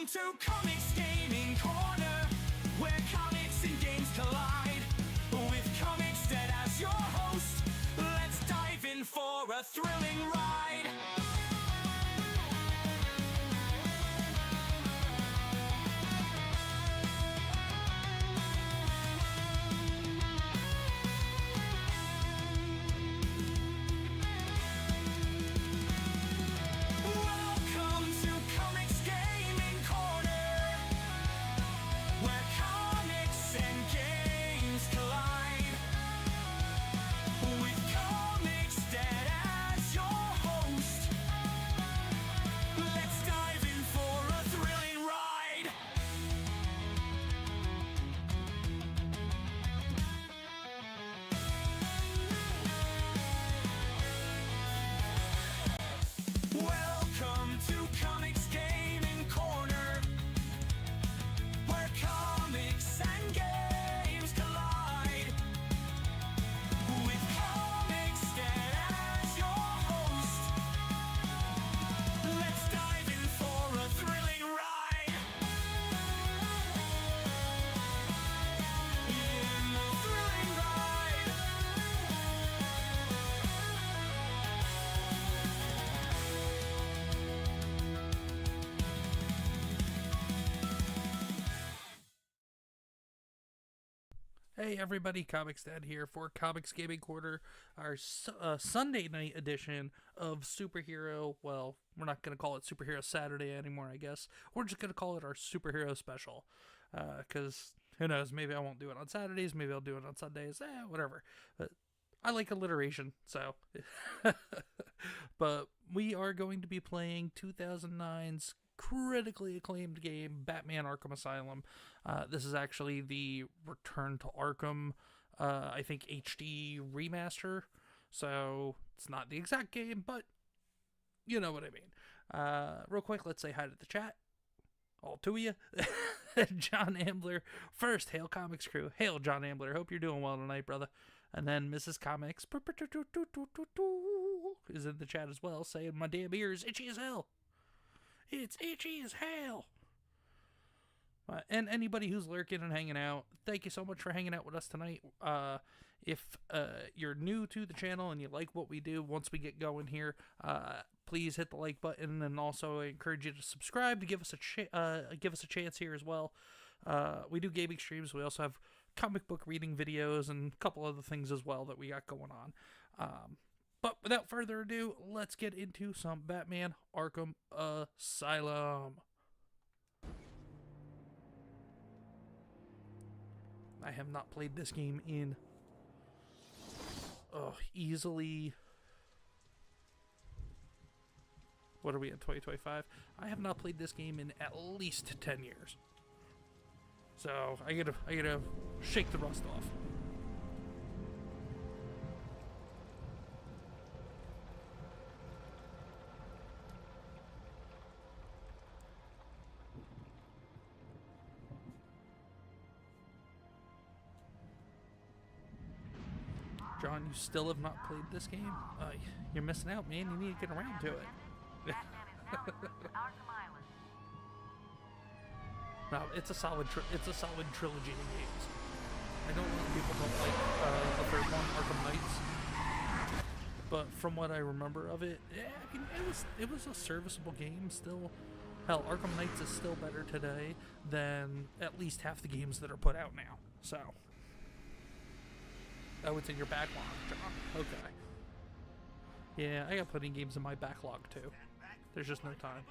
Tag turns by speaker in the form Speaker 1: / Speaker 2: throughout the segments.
Speaker 1: Welcome to Comics Gaming Corner, where comics and games collide. With Comix Dead as your host, let's dive in for a thrilling ride. Welcome to Comics Gaming Corner, where comics and games collide. With Comix Dead as your host, let's dive in for a thrilling ride. Welcome to Comics Gaming Corner, where comics and games collide. With Comix Dead as your host, let's dive in for a thrilling ride. In the thrilling ride.
Speaker 2: Hey everybody, Comics Dad here for Comics Gaming Quarter, our Sunday night edition of superhero, well, we're not going to call it Superhero Saturday anymore, I guess. We're just going to call it our superhero special, because who knows, maybe I won't do it on Saturdays, maybe I'll do it on Sundays, whatever. But I like alliteration, so. But we are going to be playing 2009's critically acclaimed game, Batman Arkham Asylum. This is actually the Return to Arkham, I think HD remaster. So it's not the exact game, but you know what I mean. Real quick, let's say hi to the chat. All two of you. John Ambler. First, hail Comics crew. Hail John Ambler. Hope you're doing well tonight, brother. And then Mrs. Comics is in the chat as well, saying my damn ears itchy as hell. It's itchy as hell. And anybody who's lurking and hanging out, thank you so much for hanging out with us tonight. If you're new to the channel and you like what we do, once we get going here, please hit the like button, and also I encourage you to subscribe to give us a chance here as well. We do gaming streams. We also have comic book reading videos and a couple other things as well that we got going on. But without further ado, let's get into some Batman Arkham Asylum. I have not played this game in easily, what are we in, 2025? I have not played this game in at least 10 years. So I gotta shake the rust off. John, you still have not played this game? You're missing out, man. You need to get around to it. No, it's a solid trilogy of games. I know a lot of people don't like the third one, Arkham Knights, but from what I remember of it, yeah, I mean, it was a serviceable game still. Hell, Arkham Knights is still better today than at least half the games that are put out now. So. Oh, it's in your backlog, John. Okay. Yeah, I got plenty of games in my backlog, too. There's just no time.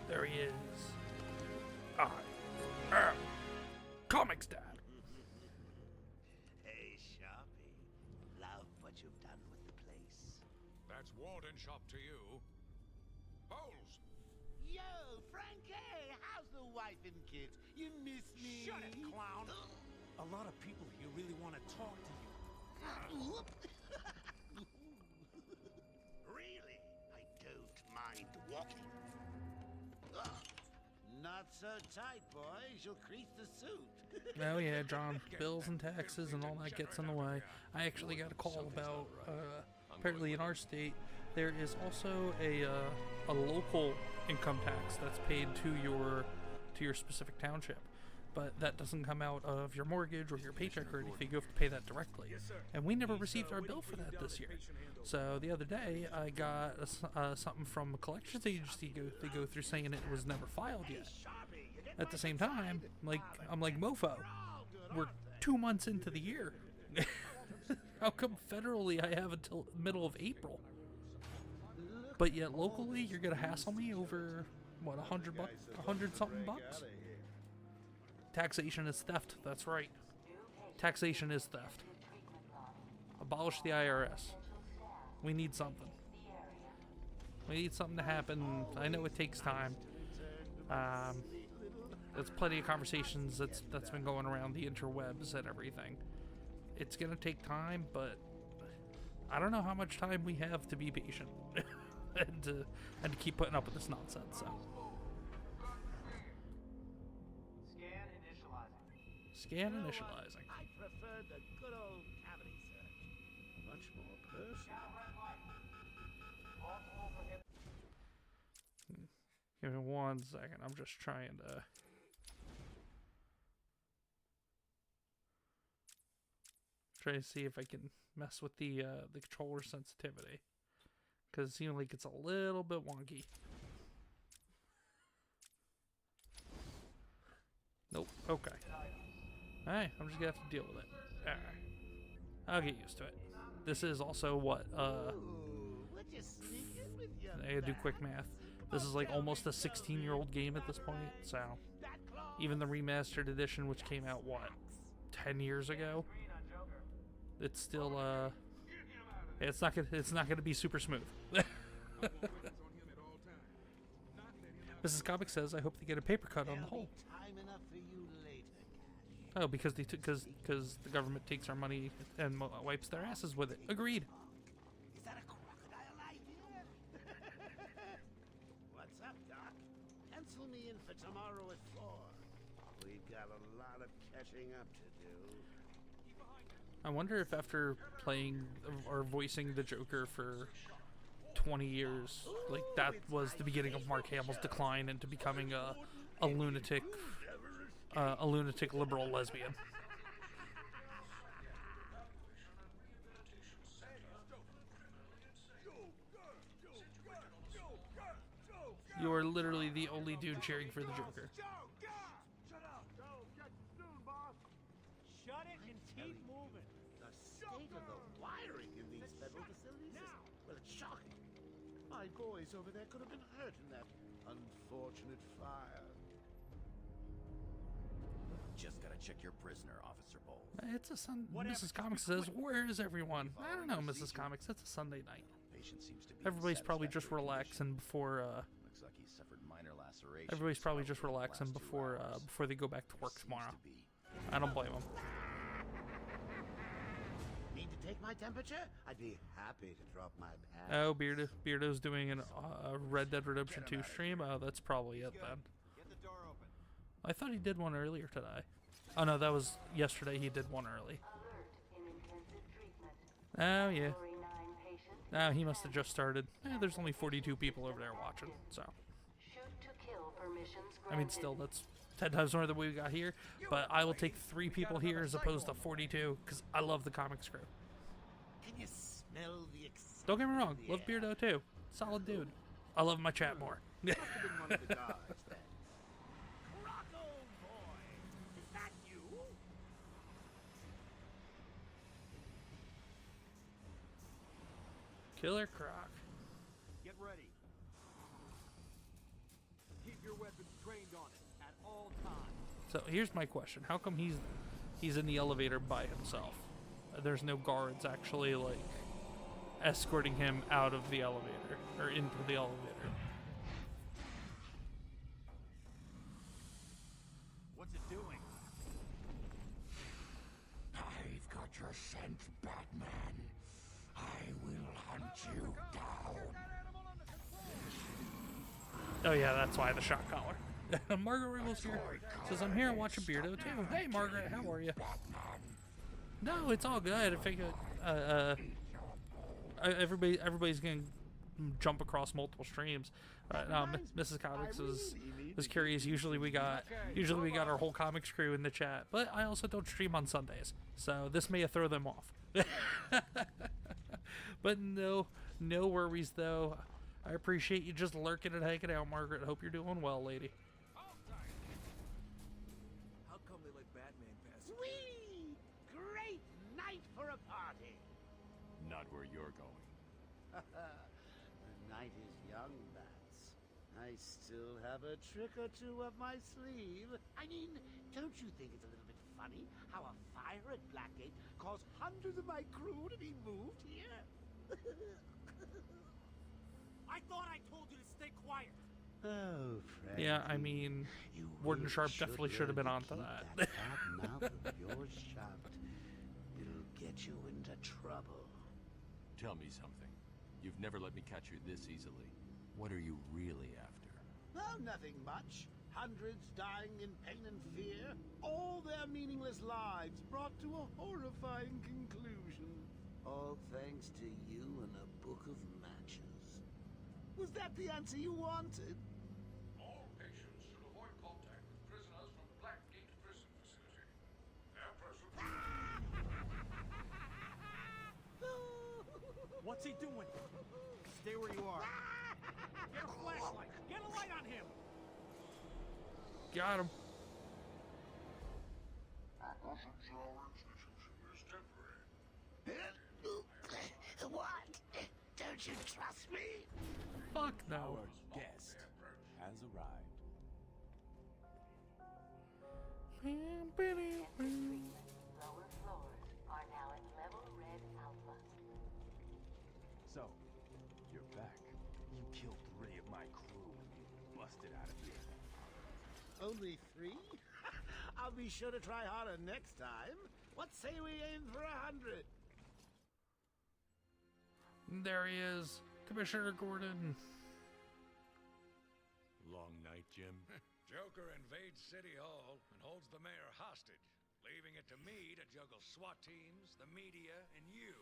Speaker 2: There he is. I am Comics Dad.
Speaker 3: Hey, Sharpie. Love what you've done with bench up to you. Bowles!
Speaker 4: Yo, Frankie, how's the wife and kids? You miss me?
Speaker 1: Shut it, clown. A lot of people here really want to talk to you.
Speaker 4: Really? I don't mind walking. Not so tight, boys. You'll crease the suit.
Speaker 2: Oh yeah, John, bills and taxes and all that gets in the way. I actually got a call about, apparently in our state, there is also a local income tax that's paid to your specific township. But that doesn't come out of your mortgage or your paycheck or anything. You have to pay that directly. And we never received our bill for that this year. So the other day, I got something from a collections agency they go through saying it was never filed yet. At the same time, I'm like, mofo, we're 2 months into the year. How come federally I have until middle of April? But yet locally, you're gonna hassle me over what, $100 bucks, $100-something bucks? Taxation is theft. That's right. Taxation is theft. Abolish the IRS. We need something. We need something to happen. I know it takes time. There's plenty of conversations that's been going around the interwebs and everything. It's gonna take time, but I don't know how much time we have to be patient and to keep putting up with this nonsense. So. Scan initializing.
Speaker 4: I prefer the good old cavity search. Much more personal.
Speaker 2: Give me 1 second. I'm just trying to see if I can mess with the controller sensitivity, because it seems like it's a little bit wonky. Nope. Okay. Alright, I'm just gonna have to deal with it. Alright. I'll get used to it. This is also what, I gotta do quick math. This is like almost a 16-year-old game at this point, so even the remastered edition, which came out, what, 10 years ago? It's still, it's not gonna be super smooth. Mrs. Comix says, I hope they get a paper cut on the whole. Oh, because because the government takes our money and wipes their asses with it. Agreed.
Speaker 4: Is that a crocodile idea? What's up, Doc? Pencil me in for tomorrow at 4. We've got a lot of catching up to do.
Speaker 2: I wonder if after playing or voicing the Joker for 20 years, like that was the beginning of Mark Hamill's decline into becoming a lunatic liberal lesbian. You are literally the only dude cheering for the Joker.
Speaker 1: Shut it and keep moving.
Speaker 4: The state of the wiring in these federal facilities is, well, it's shocking. My boys over there could have been hurt in that unfortunate fire.
Speaker 5: Just gotta check your prisoner, Officer Bowles.
Speaker 2: It's a Mrs. Comix says, where is everyone? I don't know, Mrs. Comix. It's a Sunday night.
Speaker 5: Patient seems to be
Speaker 2: Everybody's
Speaker 5: in
Speaker 2: probably just
Speaker 5: satisfactory
Speaker 2: relaxing before.
Speaker 5: Looks like he suffered minor lacerations.
Speaker 2: Everybody's probably just
Speaker 5: throughout the
Speaker 2: relaxing
Speaker 5: last 2
Speaker 2: before
Speaker 5: hours.
Speaker 2: before they go back to work
Speaker 5: Seems
Speaker 2: tomorrow.
Speaker 5: to be.
Speaker 2: I don't blame them.
Speaker 4: Need to take my temperature? I'd be happy to drop my pants.
Speaker 2: Oh, Beardo's doing a Red Dead Redemption 2 stream. Oh, that's probably it then.
Speaker 5: Get the door open.
Speaker 2: I thought he did one earlier today. Oh no, that was yesterday. He did one early. Oh yeah. Oh, he must have just started. There's only 42 people over there watching, so. I mean, still, that's 10 times more than we got here. But I will take 3 people here as opposed to 42 because I love the Comix crew.
Speaker 4: Can you smell the excitement?
Speaker 2: Don't get me wrong, love Beardo too. Solid dude. I love my chat more.
Speaker 4: Must have been one of the guards then. Rocco boy, is that you?
Speaker 2: Killer Croc.
Speaker 1: Get ready. Keep your weapons trained on it at all times.
Speaker 2: So here's my question: how come he's in the elevator by himself? There's no guards actually like escorting him out of the elevator, or into the elevator.
Speaker 5: What's it doing?
Speaker 6: I've got your scent, Batman. I will hunt you down.
Speaker 2: Oh yeah, that's why the shock collar. Margaret Wriggles here. Says, I'm here watching Beardo too. Hey Margaret, how are you? No, it's all good. I figure everybody's gonna jump across multiple streams. Mrs. Comics was curious. Usually we got our whole comics crew in the chat, but I also don't stream on Sundays, so this may throw them off. But no worries though. I appreciate you just lurking and hanging out, Margaret. Hope you're doing well, lady.
Speaker 5: How come they let Batman pass?
Speaker 4: Sweet! Great night for a party!
Speaker 5: Not where you're going.
Speaker 4: The night is young, Bats. I still have a trick or two up my sleeve. I mean, don't you think it's a little bit funny how a fire at Blackgate caused hundreds of my crew to be moved here?
Speaker 1: I thought I told you to stay quiet.
Speaker 4: Oh, Fred.
Speaker 2: Yeah, I mean,
Speaker 4: You
Speaker 2: Warden
Speaker 4: really
Speaker 2: Sharp
Speaker 4: should
Speaker 2: definitely should have been
Speaker 4: learn to
Speaker 2: onto
Speaker 4: keep
Speaker 2: that.
Speaker 4: That bad mouth of yours shut. It'll get you into trouble.
Speaker 5: Tell me something. You've never let me catch you this easily. What are you really after?
Speaker 4: Oh, nothing much. Hundreds dying in pain and fear. All their meaningless lives brought to a horrifying conclusion. All thanks to you and a book of matches. Was that the answer you wanted?
Speaker 3: All patients should avoid contact with prisoners from Blackgate Prison Facility. Their presence...
Speaker 1: What's he doing? Stay where you are. Get a flashlight. Get a light on him.
Speaker 2: Got him.
Speaker 4: What? Don't you trust me?
Speaker 2: Fuck no.
Speaker 5: Guest has arrived.
Speaker 7: Lower floors are now at level red alpha.
Speaker 5: So, you're back. You killed 3 of my crew and you busted out of here.
Speaker 4: Only 3? I'll be sure to try harder next time. What say we aim for 100?
Speaker 2: There he is, Commissioner Gordon.
Speaker 3: Long night, Jim. Joker invades City Hall and holds the mayor hostage, leaving it to me to juggle SWAT teams, the media, and you.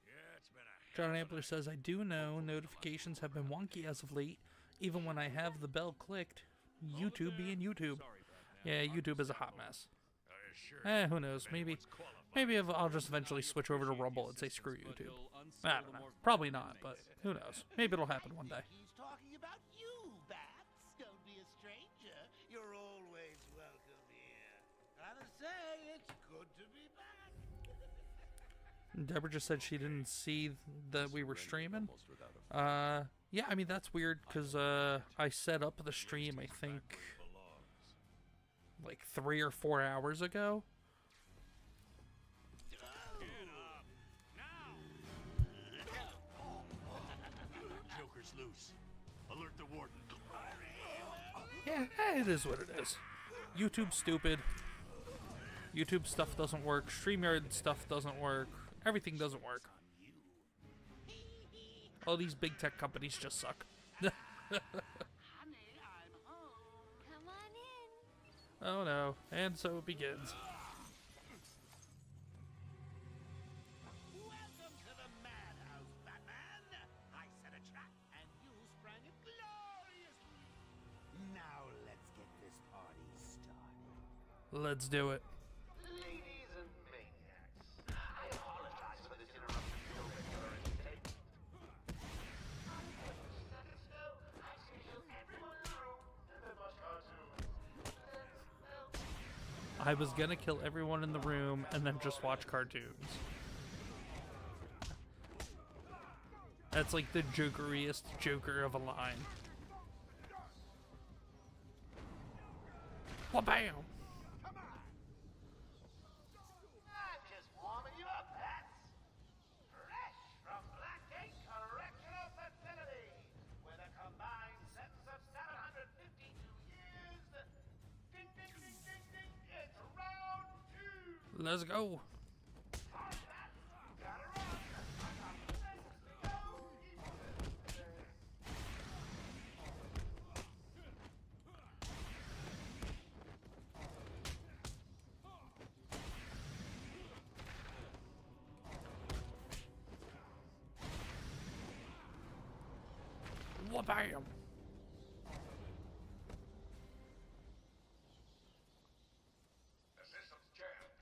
Speaker 3: Yeah, it's been a
Speaker 2: John Ampler says, I do know notifications have been wonky as of late, even when I have the bell clicked. YouTube being YouTube. Yeah, YouTube is a hot mess. Who knows? Maybe I'll just eventually switch over to Rumble and say screw YouTube. I don't know. Probably not, but who knows? Maybe it'll happen one day.
Speaker 4: He's talking about you, Bats. Don't be a stranger. You're always welcome here. Gotta say, it's good to be back.
Speaker 2: Deborah just said she didn't see that we were streaming.
Speaker 5: Almost without a
Speaker 2: Yeah, I mean, that's weird, because I set up the stream, I think, like 3 or 4 hours ago.
Speaker 5: Joker's loose. Alert the warden.
Speaker 2: Yeah, it is what it is. YouTube's stupid. YouTube stuff doesn't work. StreamYard stuff doesn't work. Everything doesn't work. All these big tech companies just suck.
Speaker 7: Honey, I'm home. Come on in.
Speaker 2: Oh no. And so it begins.
Speaker 4: Welcome to the madhouse, Batman. I set a trap, and you sprang it gloriously. Now let's get this party started.
Speaker 2: Let's do it.
Speaker 6: Ladies and maniacs, I apologize for this interruption to your regular entertainment. I scheduled everyone in the room and then watch cartoons.
Speaker 2: I was gonna kill everyone in the room and then just watch cartoons. That's like the jokeriest Joker of a line. Wha-bam!
Speaker 6: I'm just warming you up, Bats. Fresh from
Speaker 2: Let's go. Wha-bam!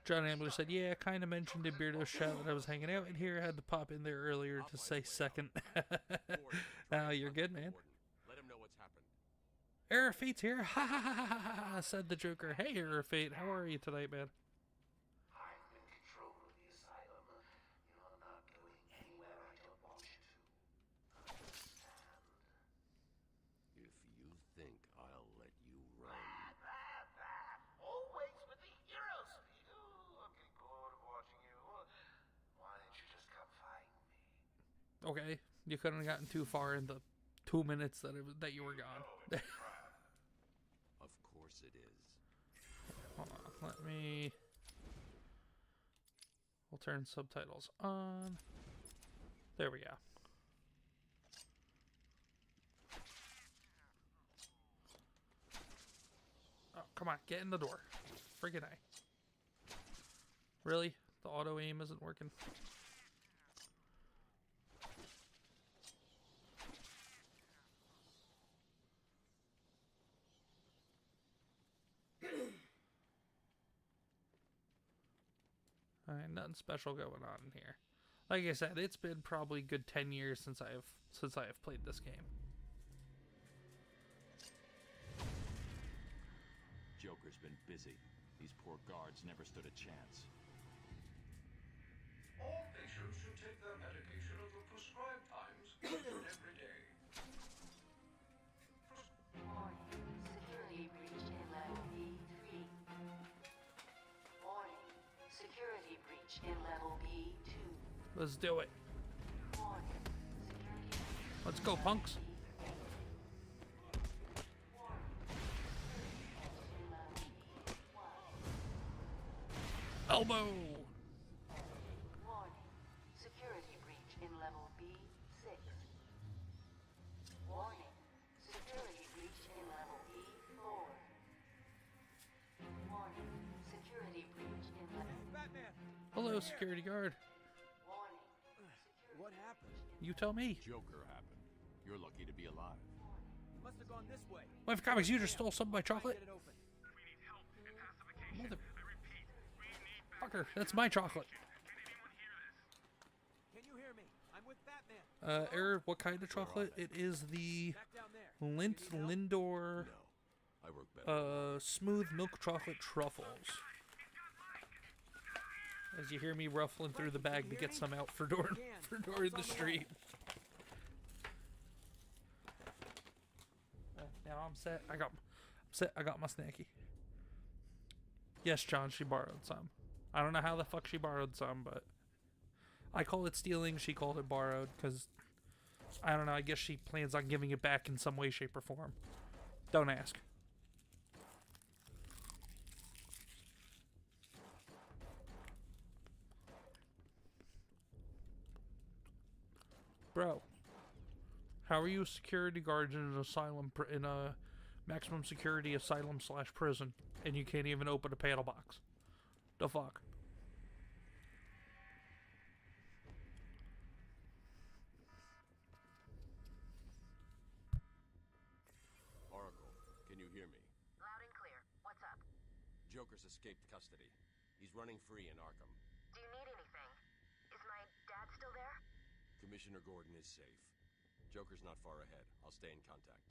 Speaker 2: John Ambler said, yeah, kind of mentioned in Beardo's chat that I was hanging out in here. I had to pop in there earlier to say second. You're good, man.
Speaker 8: Let him know what's happened.
Speaker 2: Error Fate's here. Ha ha ha ha ha, said the Joker. Hey, Error Fate, how are you tonight, man?
Speaker 4: I'm in control of the asylum. You're not going anywhere I don't want you to. Understand?
Speaker 8: If you think I'll let you run.
Speaker 4: Always with the hero speed. Ooh, I'm getting bored of watching you. Why didn't you just come find me?
Speaker 2: Okay, you couldn't have gotten too far in the 2 minutes that you were gone.
Speaker 8: Of course it is.
Speaker 2: Hold on, let me... We'll turn subtitles on. There we go. Oh, come on, get in the door. Friggin' A. Really? The auto aim isn't working? Alright, nothing special going on in here. Like I said, it's been probably a good 10 years since I have played this game.
Speaker 5: Joker's been busy. These poor guards never stood a chance.
Speaker 3: All patients should take their medication at the prescribed times every day.
Speaker 7: Warning. Security breach in level B3. Warning. Security breach in level B2.
Speaker 2: Let's do it.
Speaker 7: Warning. Security
Speaker 2: Let's go, punks. Elbow.
Speaker 7: Warning. Security breach in level B6. Warning. Security breach in level B4. Warning. Security breach in level...
Speaker 5: Batman!
Speaker 2: Hello, security guard.
Speaker 7: Warning.
Speaker 5: What happened?
Speaker 2: You tell me.
Speaker 8: Joker happened. You're lucky to be alive.
Speaker 5: Must have gone this way.
Speaker 2: Wife Comics, you just stole some of my chocolate.
Speaker 5: Get it open.
Speaker 2: Mother... Fucker, that's my chocolate.
Speaker 5: Can you hear me? I'm with Batman.
Speaker 2: Error, what kind of chocolate? It is the
Speaker 5: Back down there.
Speaker 2: Lindor,
Speaker 8: No. I work better.
Speaker 2: smooth milk chocolate truffles. As you hear me ruffling through the bag to get some out for during the stream. Now I'm set. I'm set. I got my snacky. Yes, John, she borrowed some. I don't know how the fuck she borrowed some, but I call it stealing. She called it borrowed because I don't know. I guess she plans on giving it back in some way, shape, or form. Don't ask. Bro, how are you a security guard in an asylum, in a maximum security asylum / prison, and you can't even open a panel box? The fuck?
Speaker 8: Oracle, can you hear me?
Speaker 9: Loud and clear. What's up?
Speaker 8: Joker's escaped custody. He's running free in Arkham.
Speaker 9: Do you need anything? Is my dad still there?
Speaker 8: Commissioner Gordon is safe. Joker's not far ahead. I'll stay in contact.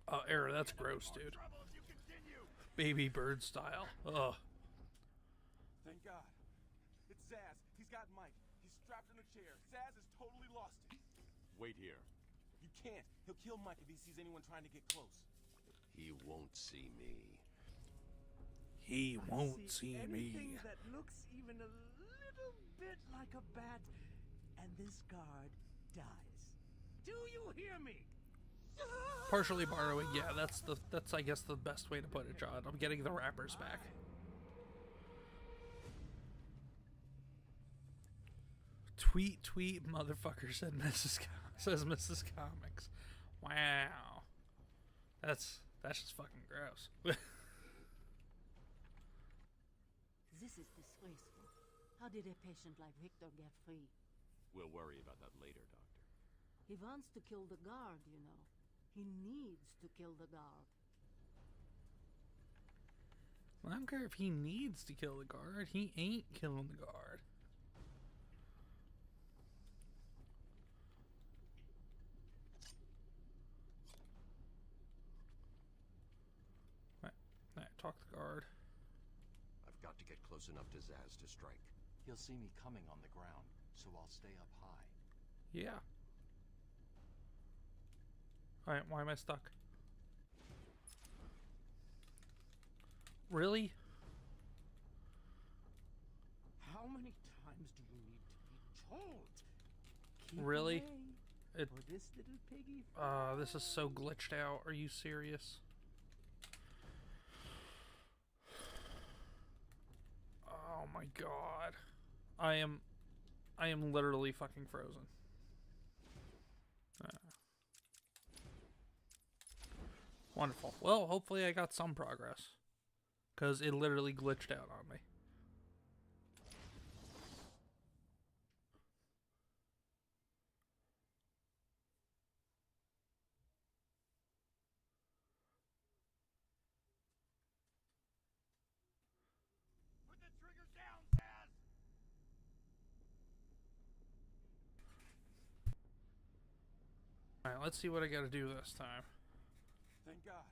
Speaker 2: Oh, Error, that's gross, dude. Baby bird style. Ugh.
Speaker 5: Thank God. It's Zaz. He's got Mike. He's strapped in the chair. Zaz has totally lost it.
Speaker 8: Wait here.
Speaker 5: You can't. He'll kill Mike if he sees anyone trying to get close.
Speaker 8: He won't see me.
Speaker 2: He won't see
Speaker 10: anything
Speaker 2: me.
Speaker 10: that looks even a little bit like a bat, and this guard dies. Do you hear me?
Speaker 2: Partially borrowing, yeah, that's I guess the best way to put it, John. I'm getting the wrappers back. Tweet, motherfucker, says Mrs. Comics. Wow. That's just fucking gross.
Speaker 11: This is disgraceful. How did a patient like Victor get free?
Speaker 8: We'll worry about that later, Doctor.
Speaker 11: He wants to kill the guard, you know. He needs to kill the guard.
Speaker 2: I don't care if he needs to kill the guard. He ain't killing the guard. Alright, talk to the guard.
Speaker 8: I've got to get close enough to Zaz to strike.
Speaker 5: He'll see me coming on the ground, so I'll stay up high.
Speaker 2: Yeah. Alright, why am I stuck? Really?
Speaker 10: How many times do you need to be told? Keep
Speaker 2: Really?
Speaker 10: away,
Speaker 2: It.
Speaker 10: or this little piggy.
Speaker 2: This is so glitched out. Are you serious? Oh my god. I am literally fucking frozen. Wonderful. Well, hopefully I got some progress. Because it literally glitched out on me.
Speaker 3: Put the trigger down, Zaz!
Speaker 2: Alright, let's see what I gotta do this time.
Speaker 5: Thank God.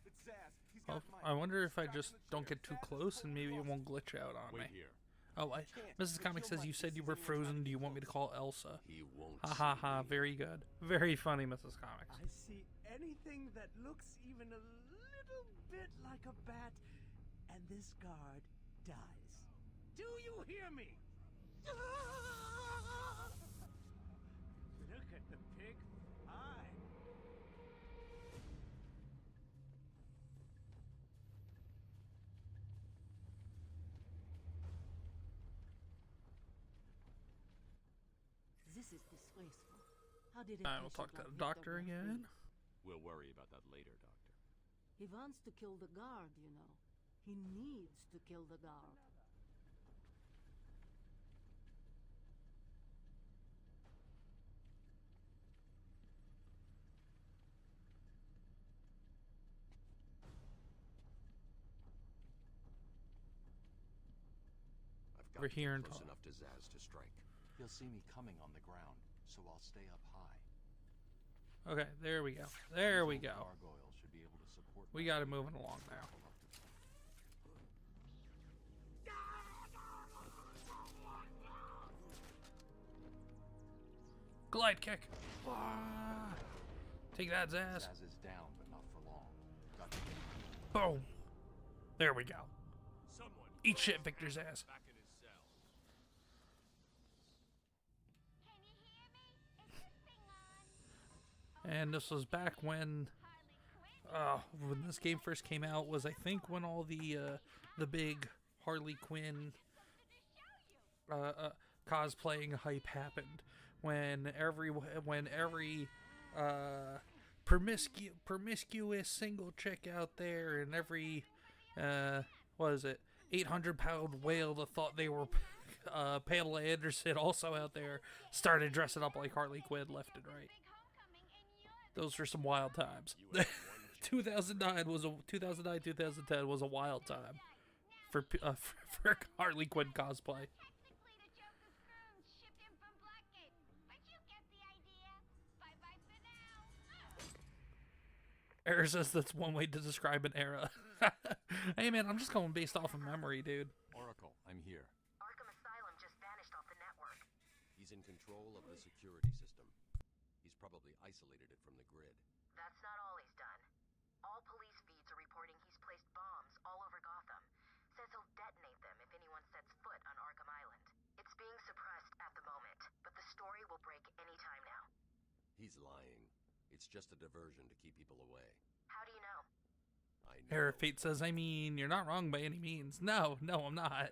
Speaker 5: It's Zaz. He's
Speaker 2: Oh,
Speaker 5: got
Speaker 2: I wonder if I just don't get too close and maybe it won't glitch out on me.
Speaker 8: Wait here.
Speaker 2: Oh, Mrs. Comics says you said you were frozen. Do you want me to call Elsa?
Speaker 8: He won't.
Speaker 2: Ha ha ha, very good. Very funny, Mrs. Comics.
Speaker 10: I see anything that looks even a little bit like a bat, and this guard dies. Do you hear me? Look at the pig eye.
Speaker 11: This is disgraceful. How did a
Speaker 2: I will
Speaker 11: patient
Speaker 2: talk to
Speaker 11: like
Speaker 2: the
Speaker 11: Victor
Speaker 2: doctor
Speaker 11: get free?
Speaker 2: again.
Speaker 8: We'll worry about that later, Doctor.
Speaker 11: He wants to kill the guard, you know. He needs to kill the guard.
Speaker 8: I've got
Speaker 2: Over
Speaker 8: to
Speaker 2: here
Speaker 8: get
Speaker 2: and
Speaker 8: close
Speaker 2: talk.
Speaker 8: enough to Zaz to strike.
Speaker 5: He'll see me coming on the ground, so I'll stay up high.
Speaker 2: Okay, there we go. There we go.
Speaker 5: Gargoyle should be able to support
Speaker 2: We got it moving along now. Glide kick. Ah. Take that, Zaz.
Speaker 5: Zaz is down, but not for long. Got to get
Speaker 2: Boom. There we go.
Speaker 8: Someone
Speaker 2: Eat shit, Victor's ass.
Speaker 8: back in his cell.
Speaker 2: And this was back when this game first came out. Was I think when all the big Harley Quinn cosplaying hype happened. When every promiscuous single chick out there and every what is it 800-pound whale that thought they were Pamela Anderson also out there started dressing up like Harley Quinn left and right. Those were some wild times. 2010 was a wild time for Harley Quinn cosplay. Error says that's one way to describe an era. Hey man, I'm just going based off of memory, dude.
Speaker 8: Oracle, I'm here.
Speaker 9: Arkham Asylum just vanished off the network.
Speaker 8: He's in control of the security system. He's probably isolated it from the grid.
Speaker 9: That's not all he's done. All police feeds are reporting he's placed bombs all over Gotham. Says he'll detonate them if anyone sets foot on Arkham Island. It's being suppressed at the moment, but the story will break any time now.
Speaker 8: He's lying. It's just a diversion to keep people away.
Speaker 9: How do you know?
Speaker 8: I know.
Speaker 2: Era Fate says, I mean, you're not wrong by any means. No, I'm not.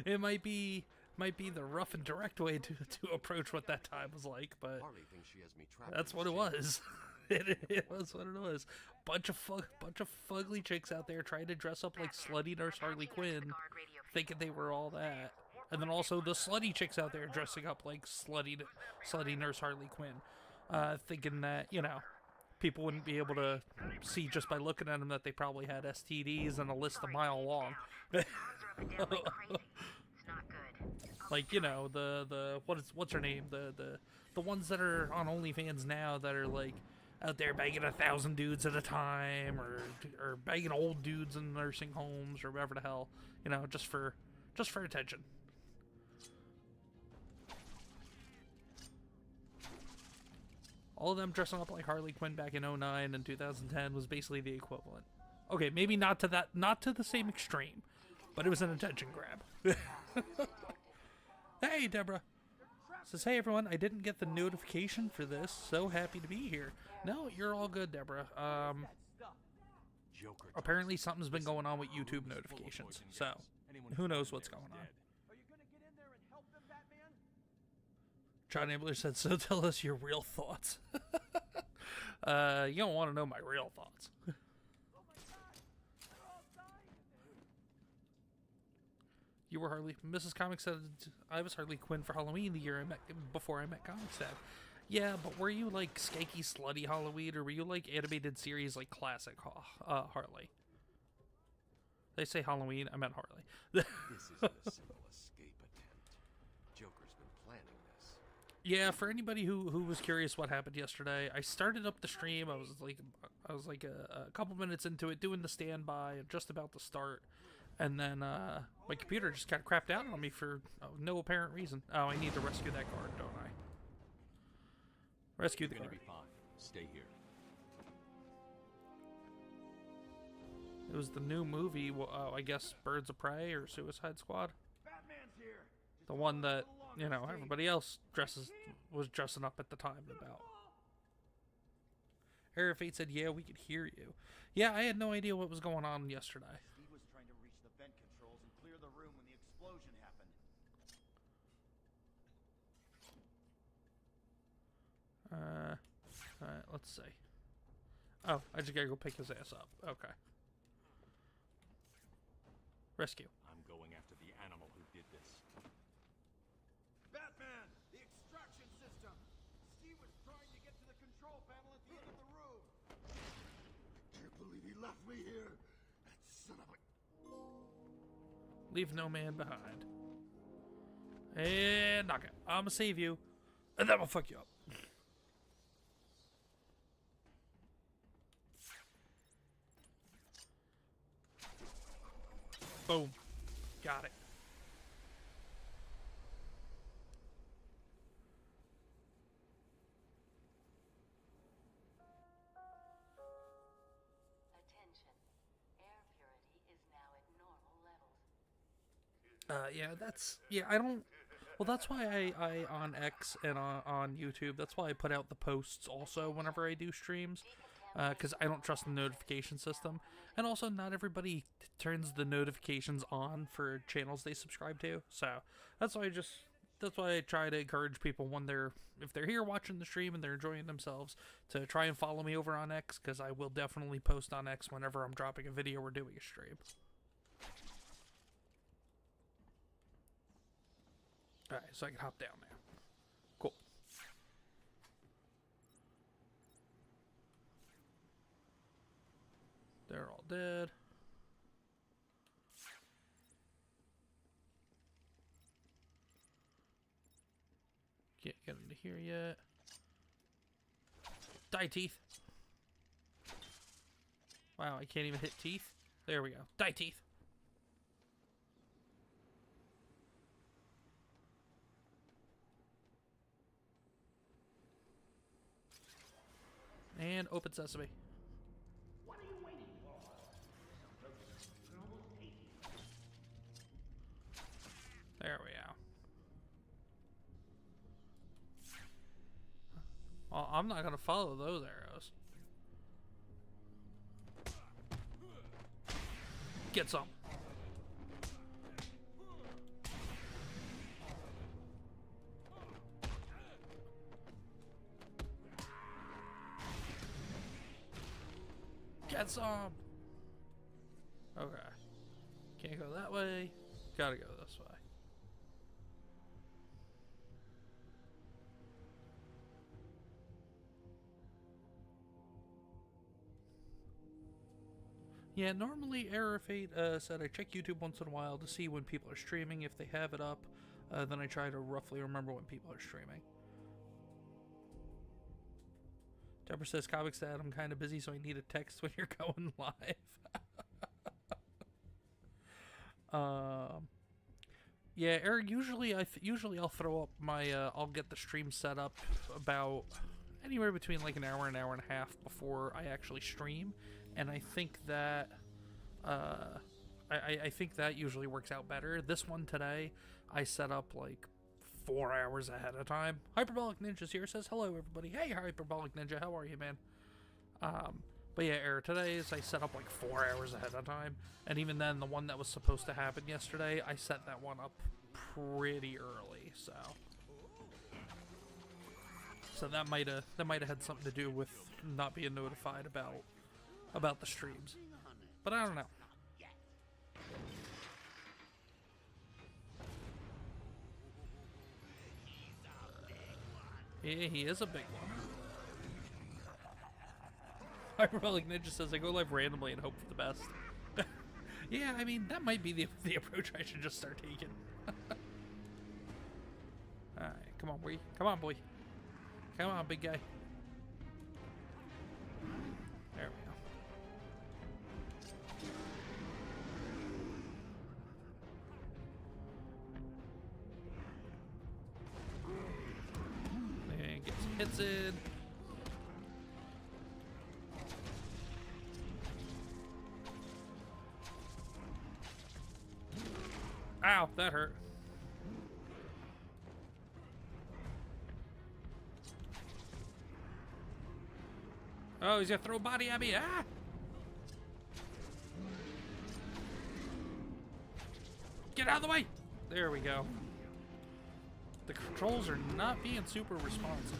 Speaker 2: It might be the rough and direct way to approach what that time was like, but
Speaker 8: Harley thinks she has me trapped.
Speaker 2: that's
Speaker 8: in
Speaker 2: what it
Speaker 8: this chamber.
Speaker 2: was. It was what it was. Bunch of fugly chicks out there trying to dress up like slutty Nurse Harley Quinn, thinking they were all that. And then also the slutty chicks out there dressing up like slutty Nurse Harley Quinn, thinking that, you know, people wouldn't be able to see just by looking at them that they probably had STDs and a list a mile long. Like, you know, the what's her name? The ones that are on OnlyFans now that are like out there banging 1,000 dudes at a time, or banging old dudes in nursing homes or whatever the hell, you know, just for attention. All of them dressing up like Harley Quinn back in 2009 and 2010 was basically the equivalent. Okay, maybe not to the same extreme, but it was an attention grab. Hey, Deborah. Says, hey everyone, I didn't get the notification for this. So happy to be here. No, you're all good, Deborah. Apparently something's been going on with YouTube notifications, so who knows what's going on.
Speaker 5: Are you gonna get in there and help them, Batman?
Speaker 2: John Ambler said, so tell us your real thoughts. You don't want to know my real thoughts. You were Harley. Mrs. Comics said I was Harley Quinn for Halloween the year before I met Comics Dad. Yeah, but were you like skanky, slutty Halloween, or were you like animated series like classic Harley? They say Halloween, I meant Harley.
Speaker 8: This isn't a simple escape attempt. Joker's been planning this.
Speaker 2: Yeah, for anybody who was curious what happened yesterday, I started up the stream. I was like a couple minutes into it, doing the standby, just about to start. And then my computer just kind of crapped out on me for no apparent reason. Oh, I need to rescue that guard, don't I? Rescue the
Speaker 8: You're
Speaker 2: guard.
Speaker 8: gonna be fine. Stay here.
Speaker 2: It was the new movie, I guess Birds of Prey or Suicide Squad.
Speaker 5: Batman's here.
Speaker 2: The one that, you know, everybody else was dressing up at the time about. Era Fate said, yeah, we could hear you. Yeah, I had no idea what was going on yesterday.
Speaker 12: Steve was trying to reach the vent controls and clear the room when the explosion happened.
Speaker 2: Alright, let's see. Oh, I just gotta go pick his ass up. Okay. Rescue.
Speaker 5: I'm going after the animal who did this.
Speaker 12: Batman! The extraction system! Steve was trying to get to the control panel at the end of the room! Can't believe he left me here! That son of a...
Speaker 2: Leave no man behind. And knock it. I'ma save you. And then I'll fuck you up. Boom. Got it.
Speaker 7: Attention. Air purity is now at normal levels.
Speaker 2: I don't... Well, that's why I on X and on YouTube, that's why I put out the posts also whenever I do streams. Because I don't trust the notification system. And also, not everybody turns the notifications on for channels they subscribe to. So, that's why I try to encourage people when if they're here watching the stream and they're enjoying themselves, to try and follow me over on X, because I will definitely post on X whenever I'm dropping a video or doing a stream. Alright, so I can hop down there. Cool. They're all dead. Can't get into here yet. Die, teeth. Wow, I can't even hit teeth. There we go. Die, teeth. And open sesame.
Speaker 4: What are you waiting for?
Speaker 2: There we go. I'm not gonna follow those arrows. Get some. Get some. Okay. Can't go that way. Gotta go this way. Yeah, normally Error Fate said I check YouTube once in a while to see when people are streaming, if they have it up. Then I try to roughly remember when people are streaming. Deborah says, Comix Dad, I'm kind of busy, so I need a text when you're going live. Yeah, Eric, usually I'll throw up my, I'll get the stream set up about anywhere between like an hour and a half before I actually stream. And I think that, I think that usually works out better. This one today, I set up like 4 hours ahead of time. Hyperbolic Ninja's here, says hello everybody. Hey Hyperbolic Ninja, how are you, man? But yeah, Eric, today's I set up like 4 hours ahead of time. And even then, the one that was supposed to happen yesterday, I set that one up pretty early, so. So that might have had something to do with not being notified about the streams. But I don't know. Yeah, he is a big one. Hyperbolic Ninja says I go live randomly and hope for the best. Yeah, I mean, that might be the approach I should just start taking. Alright, come on, boy. Come on, boy. Come on, big guy. There we go. And get some hits in. Ow, that hurt. Oh, he's gonna throw a body at me. Ah! Get out of the way! There we go. The controls are not being super responsive.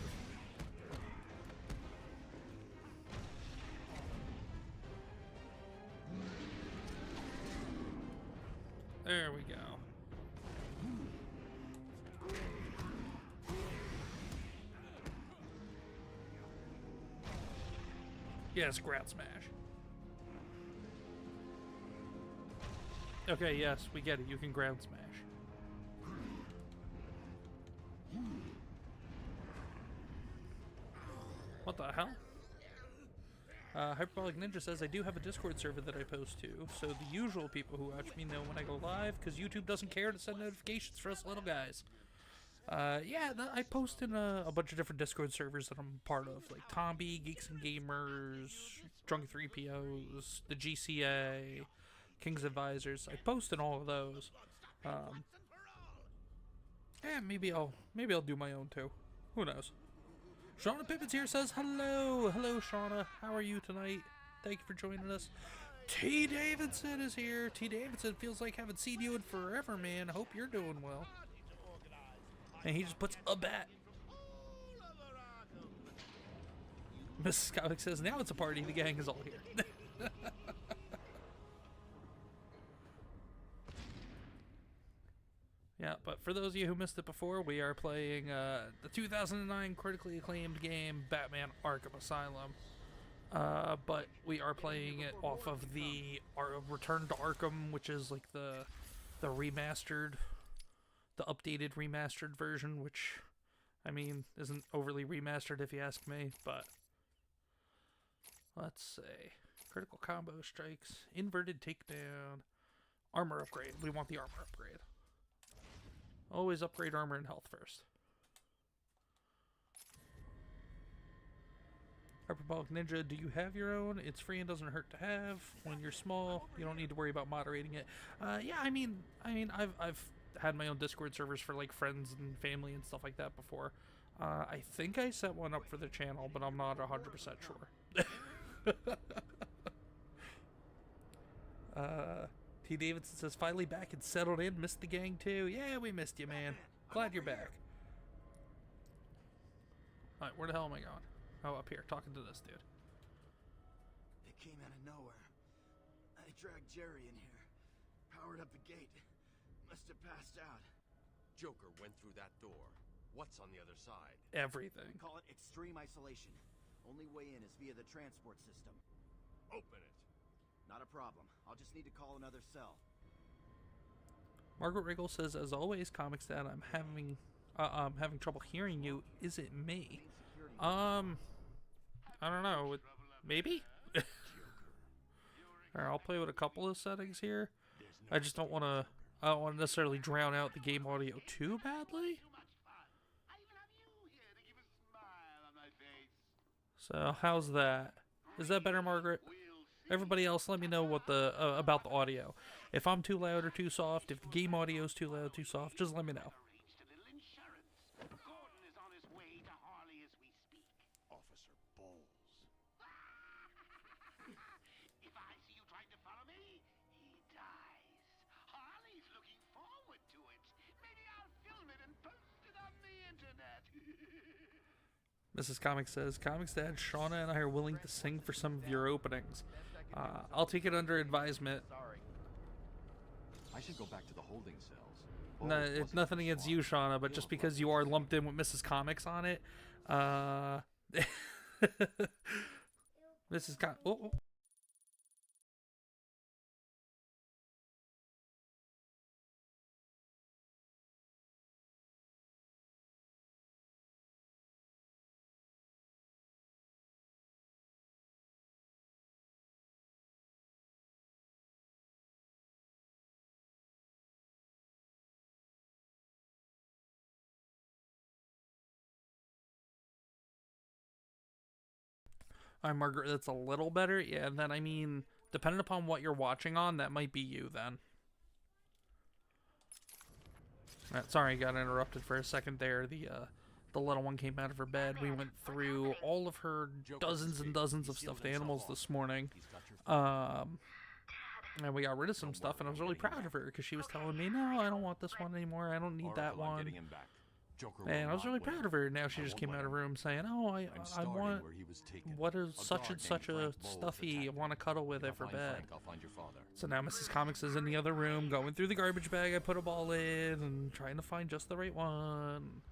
Speaker 2: There we go. Yes, ground smash. Okay, yes, we get it. You can ground smash. What the hell? Hyperbolic Ninja says, I do have a Discord server that I post to, so the usual people who watch me know when I go live, because YouTube doesn't care to send notifications for us little guys. Yeah, I post in a bunch of different Discord servers that I'm part of, like Tomby, Geeks and Gamers, Drunk 3POs, the GCA, King's Advisors. I post in all of those. Yeah, maybe I'll do my own too. Who knows? Shauna Pippett's here, says hello. Hello, Shauna. How are you tonight? Thank you for joining us. T. Davidson is here. T. Davidson, feels like haven't seen you in forever, man. Hope you're doing well. And he just puts a bat. Mrs. Comic says, now it's a party. The gang is all here. Yeah, but for those of you who missed it before, we are playing the 2009 critically acclaimed game, Batman Arkham Asylum. But we are playing it off of the Return to Arkham, which is like the remastered, the updated remastered version, which, I mean, isn't overly remastered if you ask me, but let's see. Critical combo strikes, inverted takedown, armor upgrade. We want the armor upgrade. Always upgrade armor and health first. Hyperbolic Ninja, do you have your own? It's free and doesn't hurt to have. When you're small, you don't need to worry about moderating it. Yeah, I mean, I've had my own Discord servers for like friends and family and stuff like that before. I think I set one up for the channel, but I'm not 100% sure. T. Davidson says, finally back and settled in. Missed the gang too. Yeah, we missed you, man. Glad you're back. Alright, where the hell am I going? Oh, up here, talking to this dude.
Speaker 12: It came out of nowhere. I dragged Jerry in here. Powered up the gate. Must have passed out.
Speaker 8: Joker went through that door. What's on the other side?
Speaker 2: Everything.
Speaker 5: Call it extreme isolation. Only way in is via the transport system.
Speaker 8: Open it.
Speaker 5: Not a problem. I'll just need to call another cell.
Speaker 2: Margaret Riggle says, as always, Comics Dad, I'm having trouble hearing you. Is it me? I don't know. Maybe? Alright, I'll play with a couple of settings here. I just don't want to necessarily drown out the game audio too badly. So, how's that? Is that better, Margaret? Everybody else, let me know what the about the audio. If I'm too loud or too soft, if the game audio is too loud, too soft, just let me know.
Speaker 12: Officer Bowles.
Speaker 13: If I see you trying to follow me, he dies. Harley's looking forward to it. Maybe I'll film it and post it on the internet.
Speaker 2: Mrs. Comics says, Comics Dad, Shauna and I are willing to sing for some of your openings. I'll take it under advisement.
Speaker 5: I should go back to the holding cells.
Speaker 2: No, it's nothing against you, Shauna, but just because you are lumped in with Mrs. Comics on it, Mrs. Oh. Alright, Margaret, that's a little better. Yeah, and then, I mean, depending upon what you're watching on, that might be you then. Alright, sorry, I got interrupted for a second there. The little one came out of her bed. We went through all of her dozens and dozens of stuffed animals this morning. And we got rid of some stuff, and I was really proud of her because she was telling me, no, I don't want this one anymore. I don't need that one. And I was really proud of her. Now she just came out of her room saying, oh, I want, what is such and such a stuffy, I want to cuddle with it for bed. So now Mrs. Comics is in the other room going through the garbage bag I put a ball in and trying to find just the right one.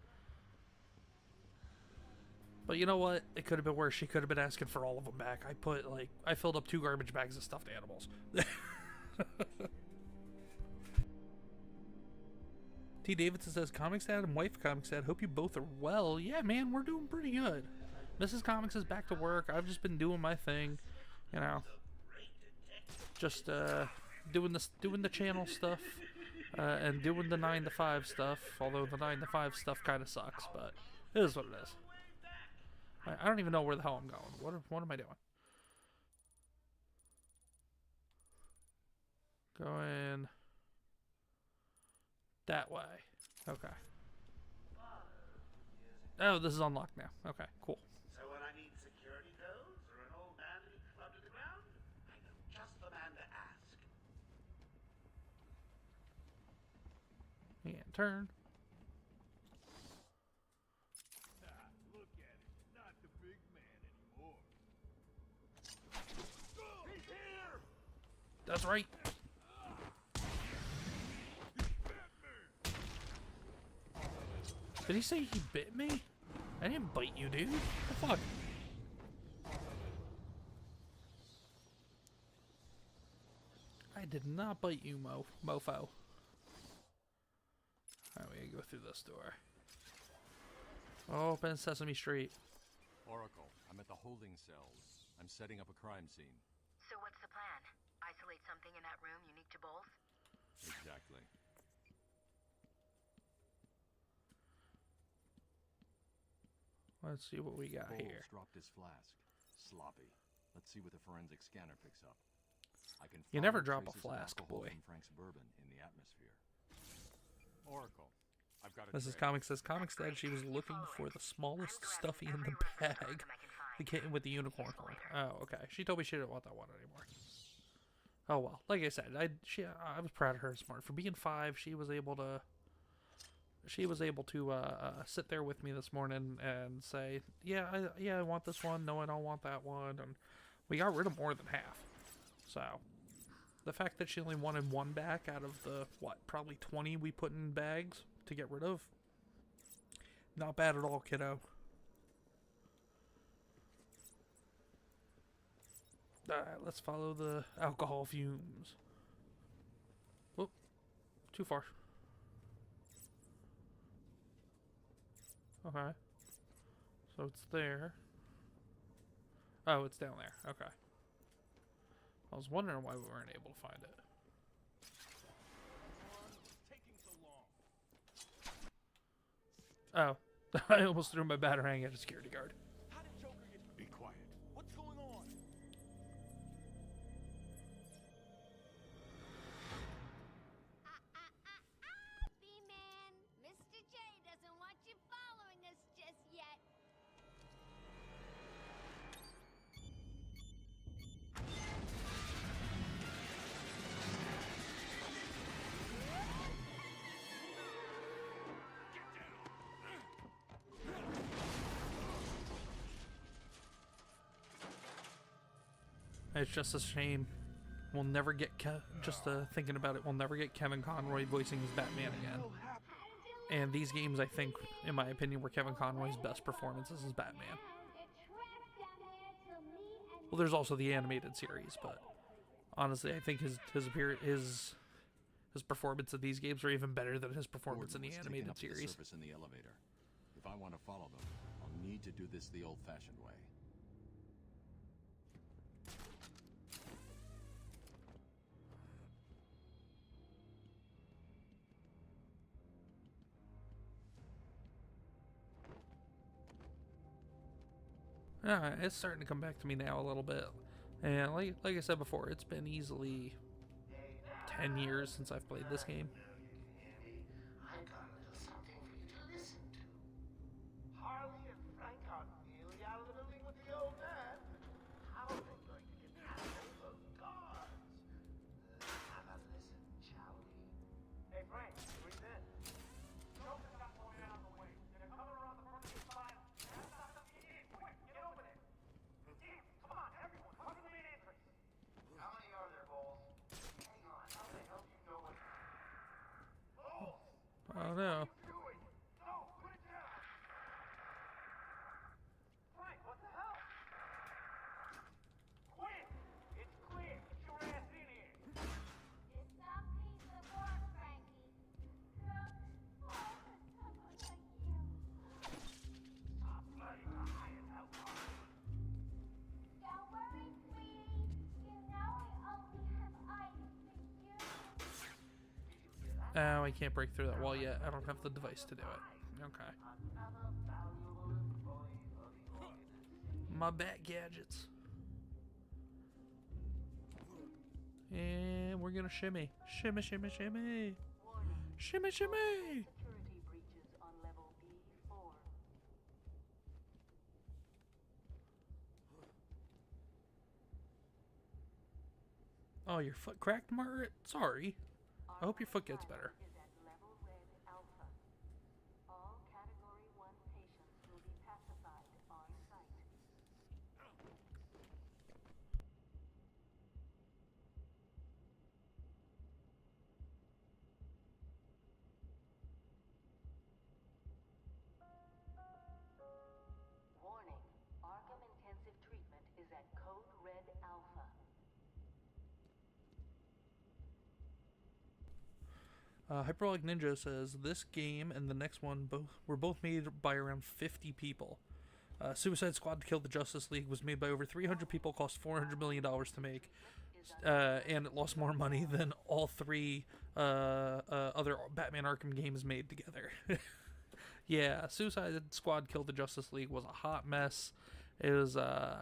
Speaker 2: But you know what? It could have been worse. She could have been asking for all of them back. I filled up 2 garbage bags of stuffed animals. T. Davidson says, Comics Dad and wife Comics Dad, hope you both are well. Yeah, man, we're doing pretty good. Mrs. Comics is back to work. I've just been doing my thing, you know. Just doing the channel stuff and doing the 9 to 5 stuff. Although the 9 to 5 stuff kind of sucks, but it is what it is. I don't even know where the hell I'm going. What am I doing? Going that way. Okay. Oh, this is unlocked now. Okay, cool.
Speaker 4: So when I need security codes or an old man to be clubbed to the ground, I know just the man to ask.
Speaker 2: And turn.
Speaker 12: Look at it. Not the big man anymore. He's here!
Speaker 2: That's right. Did he say he bit me? I didn't bite you, dude. What the fuck? I did not bite you, mofo. Alright, we gotta go through this door. Open Sesame Street.
Speaker 8: Oracle, I'm at the holding cells. I'm setting up a crime scene.
Speaker 9: So what's the plan? Isolate something in that room unique to both?
Speaker 8: Exactly.
Speaker 2: Let's see what we got
Speaker 5: Bowles
Speaker 2: here.
Speaker 5: dropped his flask. Sloppy. Let's see what the forensic scanner picks up. I can
Speaker 2: You never
Speaker 5: follow
Speaker 2: drop a
Speaker 5: traces of
Speaker 2: flask,
Speaker 5: alcohol
Speaker 2: boy.
Speaker 5: from Frank's bourbon in the atmosphere.
Speaker 8: Oracle,
Speaker 5: I've got a
Speaker 2: Mrs.
Speaker 5: trail.
Speaker 2: Comix says Comix said she was looking for the smallest stuffy in the bag. The kitten with the unicorn horn. Oh, okay. She told me she didn't want that one anymore. Oh well. Like I said, I was proud of her. Smart for being 5. She was able to sit there with me this morning and say, yeah, I want this one. No, I don't want that one. And we got rid of more than half. So the fact that she only wanted one back out of the probably 20 we put in bags to get rid of, not bad at all, kiddo. Alright, let's follow the alcohol fumes. Whoop. Too far. Okay. So it's there. Oh, it's down there. Okay. I was wondering why we weren't able to find it. Oh. I almost threw my batarang at a security guard.
Speaker 12: How did Joker get... Be quiet. What's going on?
Speaker 14: B-Man, Mr. J doesn't want you following us just yet.
Speaker 2: It's just a shame. We'll never get thinking about it. We'll never get Kevin Conroy voicing as Batman again. And these games, I think, in my opinion, were Kevin Conroy's best performances as Batman. Well, there's also the animated series, but honestly, I think his performance in these games are even better than his performance in the animated series.
Speaker 8: Surface in the elevator. If I want to follow them, I'll need to do this the old-fashioned way.
Speaker 2: It's starting to come back to me now a little bit. And like I said before, it's been easily 10 years since I've played this game.
Speaker 4: I've got a little something for you to listen to. Harley and Frank are nearly out of the building with the old man. How are they going to get past those guards? Have a listen, shall we? Hey, Frank, breathe in. Joker's got more men on the way. They're coming around the front of the asylum. Quick, get over there. Come on, everyone, come to the main entrance. How many are there, Bowles? Hang on, how the hell do you know what...
Speaker 2: Oh no.
Speaker 4: Frank, what the hell? Quinn, it's clear. Get your ass in here.
Speaker 14: It's some piece of work, Frankie. Look, for someone like you.
Speaker 4: Stop letting the hired help on.
Speaker 14: Don't worry, sweetie. You know we only have items for you.
Speaker 2: Oh, I can't break through that wall yet. I don't have the device to do it. Okay. My bat gadgets. And we're gonna shimmy. Shimmy, shimmy, shimmy. Shimmy, shimmy.
Speaker 11: Security breaches on level B4.
Speaker 2: Oh, your foot cracked, Margaret? Sorry. I hope your foot gets better.
Speaker 11: Is at level red alpha. All category 1 patients will be pacified on site. Warning. Arkham intensive treatment is at code red alpha.
Speaker 2: Hyperlog Ninja says this game and the next one were both made by around 50 people. Suicide Squad to Kill the Justice League was made by over 300 people, cost $400 million to make, and it lost more money than all 3 other Batman Arkham games made together. Yeah, Suicide Squad Kill the Justice League was a hot mess, It was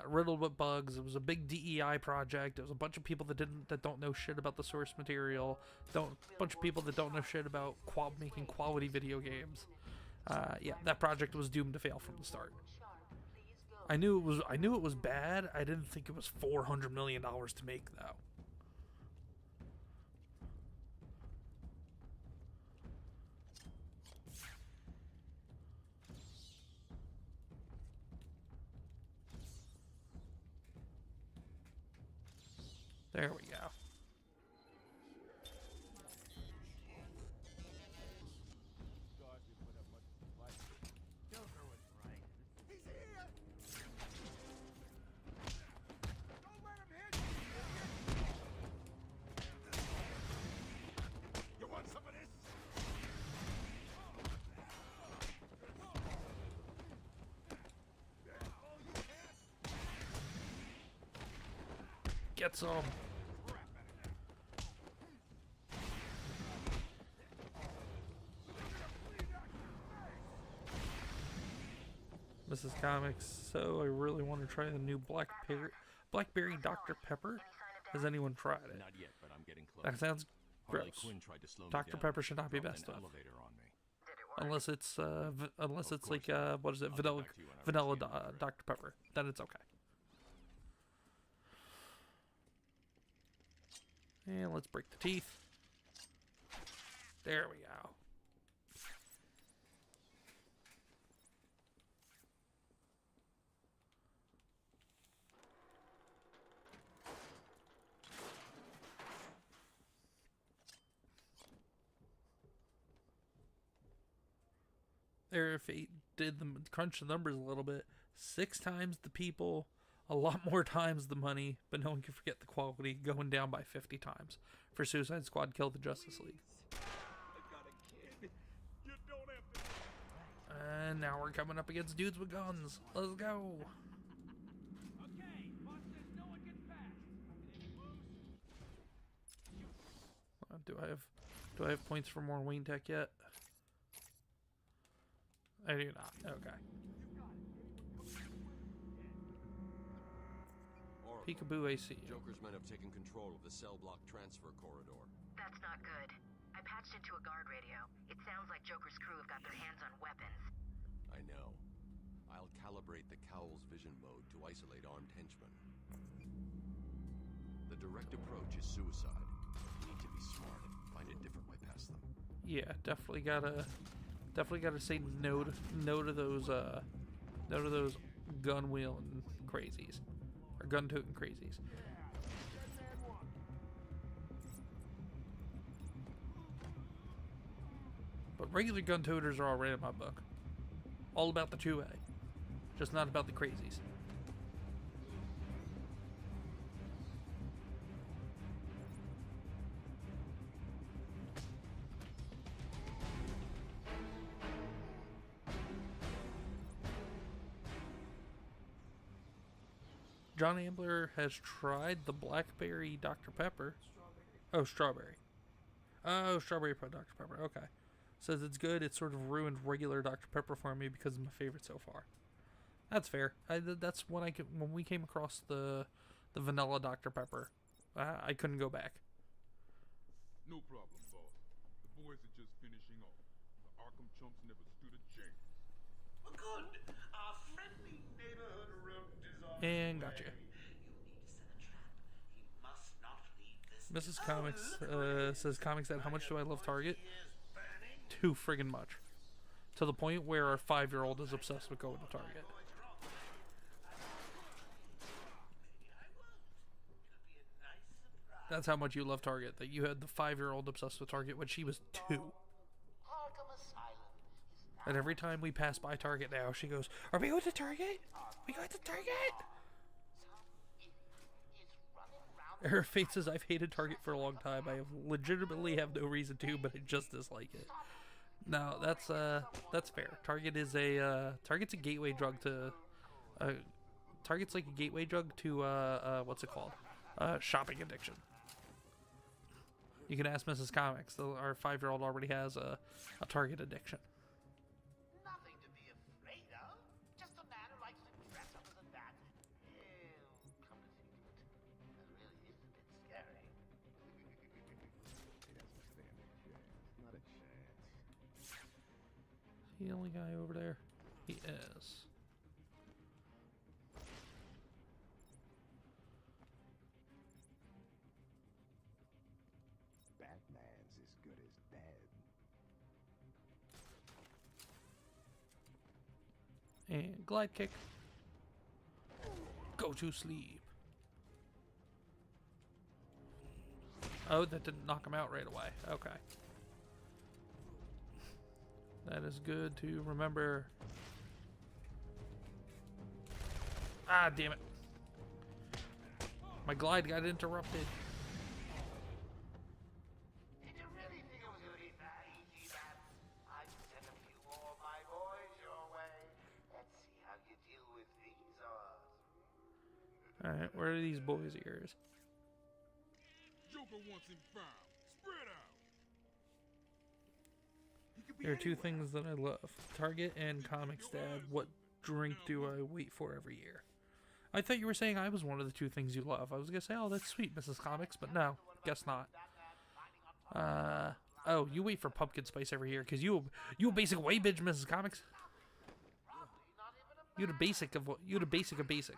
Speaker 2: riddled with bugs. It was a big DEI project. It was a bunch of people that don't know shit about the source material. Bunch of people that don't know shit about making quality video games. Yeah, that project was doomed to fail from the start. I knew it was bad. I didn't think it was $400 million to make though. There we go.
Speaker 10: Joker was right.
Speaker 12: He's here! Don't let him hit you! You want some of this?
Speaker 2: Get some. Mrs. Comix, so I really want to try the new Blackberry Dr. Pepper. Has anyone tried it?
Speaker 8: Not yet, but I'm getting close.
Speaker 2: That sounds
Speaker 8: Harley
Speaker 2: gross.
Speaker 8: Quinn tried to slow me
Speaker 2: Dr.
Speaker 8: down.
Speaker 2: Pepper should not be
Speaker 8: Dropped
Speaker 2: messed
Speaker 8: an
Speaker 2: with.
Speaker 8: elevator on me.
Speaker 2: Unless it's like what is it?
Speaker 8: I'll get back to you when I
Speaker 2: Vanilla
Speaker 8: reach the end of the
Speaker 2: Dr. Pepper. Then it's okay. And let's break the teeth. There we go. There, Fate did crunch the numbers a little bit. 6 times the people, a lot more times the money, but no one can forget the quality, going down by 50 times for Suicide Squad Kill the Justice League. And now we're coming up against dudes with guns. Let's go.
Speaker 10: Okay, watch this. No one gets past.
Speaker 2: Do I have points for more Wayne Tech yet? I do not. Okay. Peekaboo AC.
Speaker 8: Joker's men have taken control of the cell block transfer corridor.
Speaker 9: That's not good. I patched into a guard radio. It sounds like Joker's crew have got their hands on weapons.
Speaker 8: I know. I'll calibrate the Cowl's vision mode to isolate armed henchmen. The direct approach is suicide. We need to be smart and find a different way past them.
Speaker 2: Yeah, definitely gotta say no to those gun wheeling crazies or gun toting crazies. But regular gun toters are already in my book. All about the 2A, just not about the crazies. John Ambler has tried the Blackberry Dr. Pepper. Oh, strawberry. Oh, strawberry Dr. Pepper. Okay. Says it's good. It sort of ruined regular Dr. Pepper for me because it's my favorite so far. That's fair. That's when we came across the vanilla Dr. Pepper. I couldn't go back.
Speaker 15: No problem, boss. The boys are just finishing off. The Arkham chumps never stood a chance.
Speaker 4: Good. Our friendly neighborhood rodent is on
Speaker 2: And gotcha.
Speaker 4: You need to set a trap. He must not leave this.
Speaker 2: Mrs. Comix says, Comix that how much do I love Target? Too friggin' much. To the point where our 5-year-old is obsessed with going to Target. That's how much you love Target. That you had the 5-year-old obsessed with Target when she was 2.
Speaker 4: Arkham Asylum is
Speaker 2: And every time we pass by Target now, she goes, "Are we going to Target? We going to Target?" Her face says, "I've hated Target for a long time. I legitimately have no reason to, but I just dislike it." No, that's fair. Target's a gateway drug to Target's like a gateway drug to what's it called? Shopping addiction. You can ask Mrs. Comix. Our 5-year-old already has a Target addiction.
Speaker 4: nothing to be afraid of. Just a man who likes to dress up as a bat
Speaker 2: the only guy over there? He is.
Speaker 5: Batman's as good as dead.
Speaker 2: And glide kick. Go to sleep. Oh, that didn't knock him out right away. Okay. That is good to remember. Ah, damn it. My glide got interrupted.
Speaker 13: Did you really think it was gonna be that easy, Bats? I've sent a few more of my boys your way. Let's see how you deal with these odds.
Speaker 2: Alright, where are these boys of yours?
Speaker 15: Joker wants him found. Spread out.
Speaker 2: There are two things that I love. Target and Comix, Dad. What drink do I wait for every year? I thought you were saying I was one of the two things you love. I was gonna say, oh, that's sweet, Mrs. Comix, but no, guess not. Oh, you wait for pumpkin spice every year, because you a basic way bitch, Mrs. Comix. You the basic of what? You the basic of basic.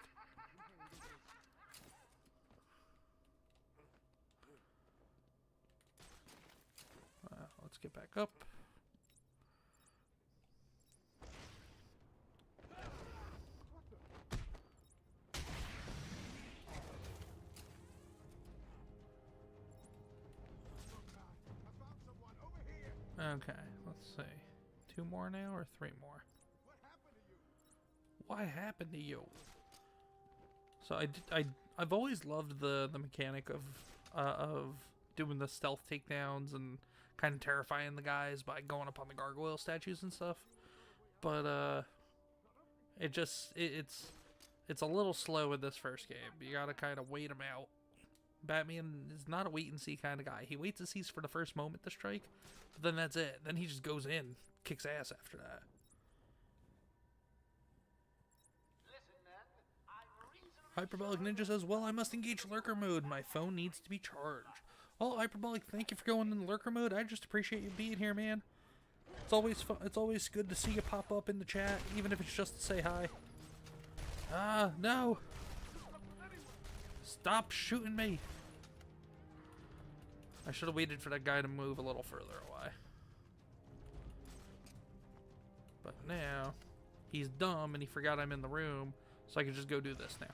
Speaker 2: Let's get back up. Okay, let's see. 2 more now or 3 more? What happened to you? So I've always loved the mechanic of doing the stealth takedowns and kind of terrifying the guys by going up on the gargoyle statues and stuff. But it's a little slow in this first game. You gotta kind of wait him out. Batman is not a wait and see kind of guy. He waits and sees for the first moment to strike, but then that's it. Then he just goes in, kicks ass after that. Hyperbolic Ninja says, well, I must engage lurker mode. My phone needs to be charged. Well, Hyperbolic, thank you for going in lurker mode. I just appreciate you being here, man. It's always fun. It's always good to see you pop up in the chat, even if it's just to say hi. Ah, no. Stop shooting me. I should have waited for that guy to move a little further away. But now, he's dumb and he forgot I'm in the room, so I can just go do this now.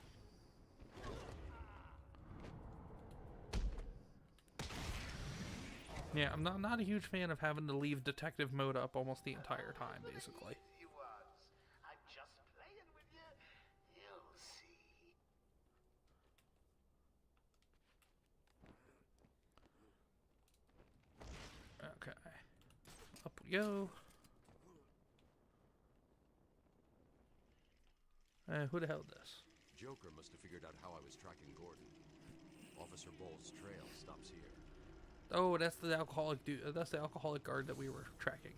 Speaker 2: Yeah, I'm not a huge fan of having to leave detective mode up almost the entire time, basically.
Speaker 13: I'm just playing with you. You'll see.
Speaker 2: Okay. Up we go. Who the hell is this?
Speaker 8: Joker must have figured out how I was tracking Gordon. Officer Bull's trail stops here.
Speaker 2: Oh, that's the alcoholic dude. That's the alcoholic guard that we were tracking.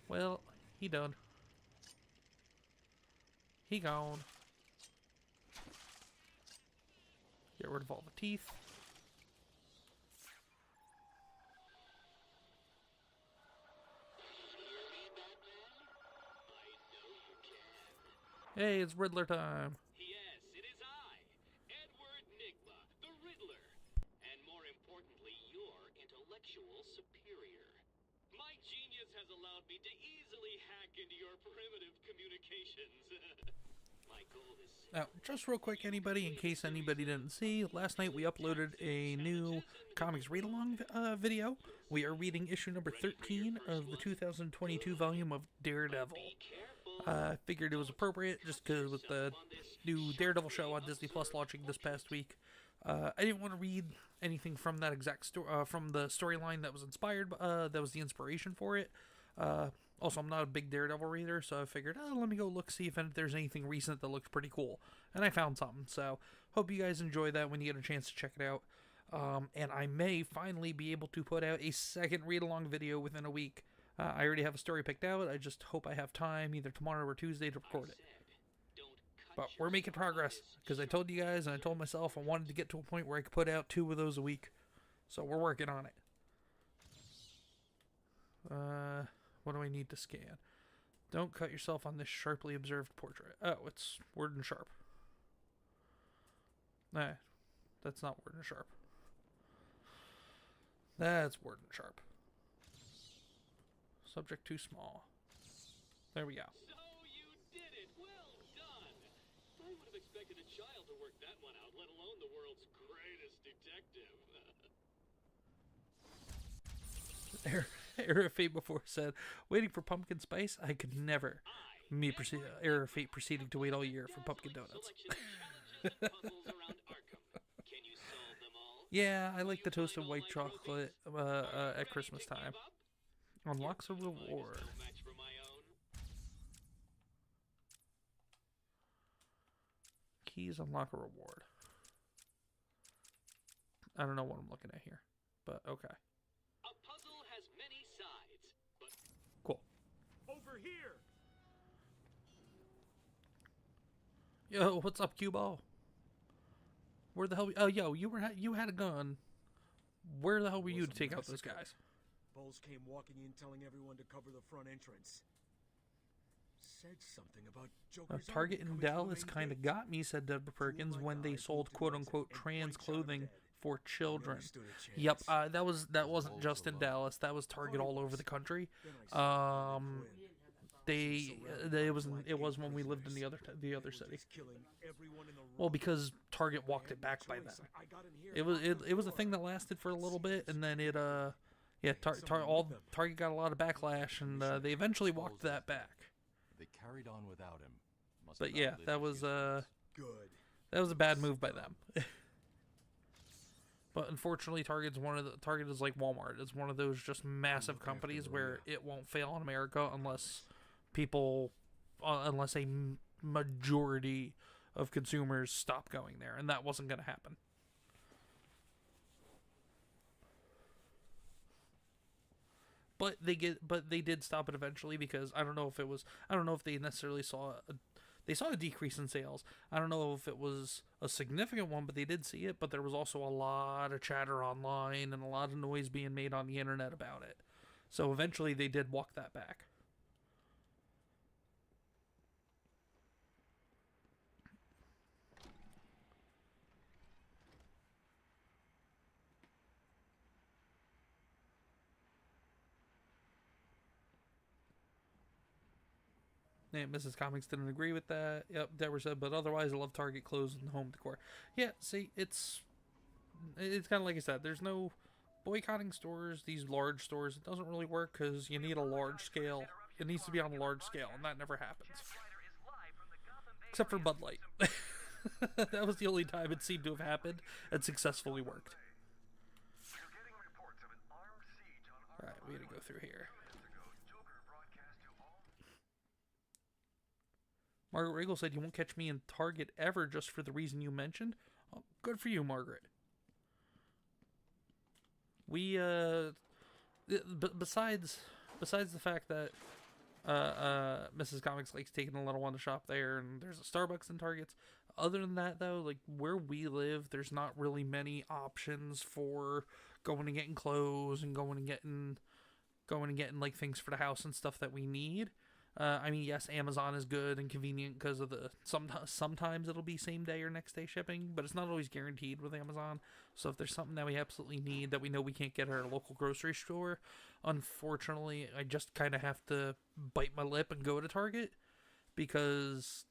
Speaker 2: Well, he done. He gone. Get rid of all the teeth. Hey, it's Riddler time.
Speaker 16: Yes, it is I, Edward Nigma, the Riddler, and more importantly, your intellectual superior. My genius has allowed me to easily hack into your primitive communications. My goal is...
Speaker 2: Now, just real quick, anybody, in case anybody didn't see, last night we uploaded a new Comix read-along video. We are reading issue number 13 of the 2022 volume of Daredevil. I figured it was appropriate just because with the new Daredevil show on Disney Plus launching this past week, I didn't want to read anything from that exact from the storyline that was inspired, that was the inspiration for it. Also, I'm not a big Daredevil reader, so I figured, let me go look, see if there's anything recent that looks pretty cool. And I found something, so hope you guys enjoy that when you get a chance to check it out. And I may finally be able to put out a second read-along video within a week. I already have a story picked out. I just hope I have time either tomorrow or Tuesday to record it. But we're making progress, because I told you guys and I told myself I wanted to get to a point where I could put out 2 of those a week. So we're working on it. What do I need to scan? Don't cut yourself on this sharply observed portrait. Oh, it's Word and Sharp. Nah, that's not Word and Sharp. That's Word and Sharp. Subject too small. There we go.
Speaker 16: So you did it. Well done. I would have expected a child to work that one out, let alone the world's greatest detective.
Speaker 2: Era of Fate before said, waiting for pumpkin spice? I could never. Era of Fate proceeding to wait all year for pumpkin donuts. Yeah, I like the toasted white chocolate at Christmas time. Unlocks a reward. Keys unlock a reward. I don't know what I'm looking at here, but okay.
Speaker 16: A puzzle has many sides, but
Speaker 2: cool.
Speaker 5: Over here.
Speaker 2: Yo, what's up, cue ball? Where the hell? Oh, yo, you had a gun. Where the hell were you to take out those guys?
Speaker 5: Bowles came walking in, telling everyone to cover the front entrance. Said something about Joker's
Speaker 2: Target in Dallas kind of got me, said Deborah Perkins, when they sold quote-unquote trans clothing for children. Yep, that wasn't just in Dallas. That was Target all over the country. It was when we lived in the other city. Well, because Target walked it back by then. It was a thing that lasted for a little bit, and then Target got a lot of backlash, and they eventually walked that back.
Speaker 8: They carried on without him.
Speaker 2: But yeah, that was a bad move by them. But unfortunately, Target is like Walmart. It's one of those just massive companies where it won't fail in America unless a majority of consumers stop going there, and that wasn't going to happen. But they did stop it eventually, because I don't know if they necessarily saw a decrease in sales. I don't know if it was a significant one, but they did see it. But there was also a lot of chatter online and a lot of noise being made on the internet about it. So eventually they did walk that back. And Mrs. Comix didn't agree with that. Yep, Deborah said, but otherwise I love Target clothes and home decor. Yeah, see, it's kind of like I said, there's no boycotting stores, these large stores. It doesn't really work because you need a large scale. It needs to be on a large scale, and that never happens. Except for Bud Light. That was the only time it seemed to have happened and successfully worked. Alright, we gotta go through here. Margaret Regal said, you won't catch me in Target ever just for the reason you mentioned. Oh, good for you, Margaret. We, besides the fact that Mrs. Comix likes taking the little one to shop there, and there's a Starbucks in Targets. Other than that, though, like where we live, there's not really many options for going and getting clothes and going and getting like things for the house and stuff that we need. I mean, yes, Amazon is good and convenient because of sometimes it'll be same day or next day shipping, but it's not always guaranteed with Amazon. So if there's something that we absolutely need that we know we can't get at our local grocery store, unfortunately, I just kind of have to bite my lip and go to Target because,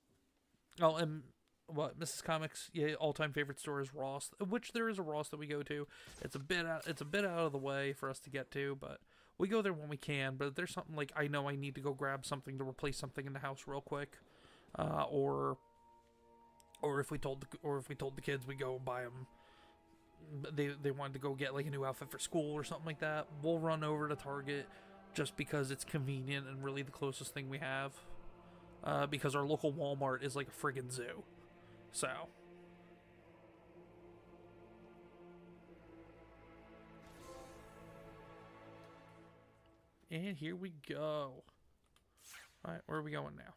Speaker 2: and what Mrs. Comix, yeah, all-time favorite store is Ross, which there is a Ross that we go to. It's a bit out of the way for us to get to, but we go there when we can. But if there's something like I know I need to go grab something to replace something in the house real quick, or if we told the kids we go buy them, they wanted to go get like a new outfit for school or something like that, we'll run over to Target just because it's convenient and really the closest thing we have. Because our local Walmart is like a friggin' zoo, so. And here we go. Alright, where are we going now?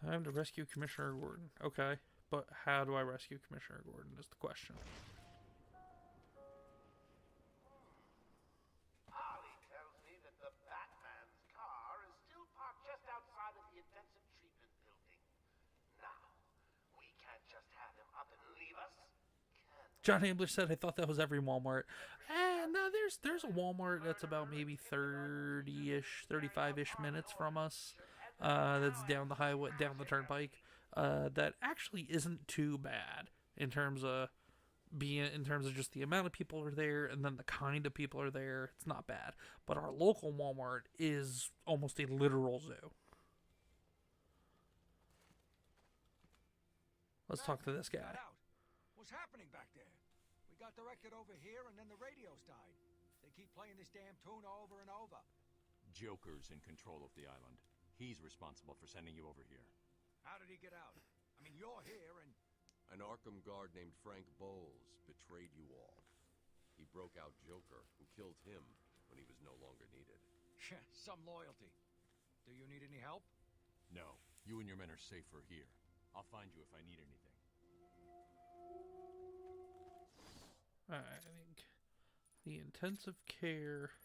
Speaker 2: Time to rescue Commissioner Gordon. Okay, but how do I rescue Commissioner Gordon is the question.
Speaker 13: Ollie tells me that the Bat
Speaker 2: John Ambler said, I thought that was every Walmart. No, there's a Walmart that's about maybe 30-ish, 35-ish minutes from us. That's down the highway, down the turnpike. That actually isn't too bad in terms of just the amount of people are there and then the kind of people are there. It's not bad. But our local Walmart is almost a literal zoo. Let's talk to this guy.
Speaker 3: What's happening back there? We got the record over here and then the radio's died. They keep playing this damn tune over and over.
Speaker 5: Joker's in control of the island. He's responsible for sending you over here.
Speaker 3: How did he get out? I mean, you're here and...
Speaker 8: An Arkham guard named Frank Bowles betrayed you all. He broke out Joker, who killed him when he was no longer needed.
Speaker 3: Some loyalty. Do you need any help?
Speaker 5: No, you and your men are safer here. I'll find you if I need anything.
Speaker 2: Alright, I think the intensive care...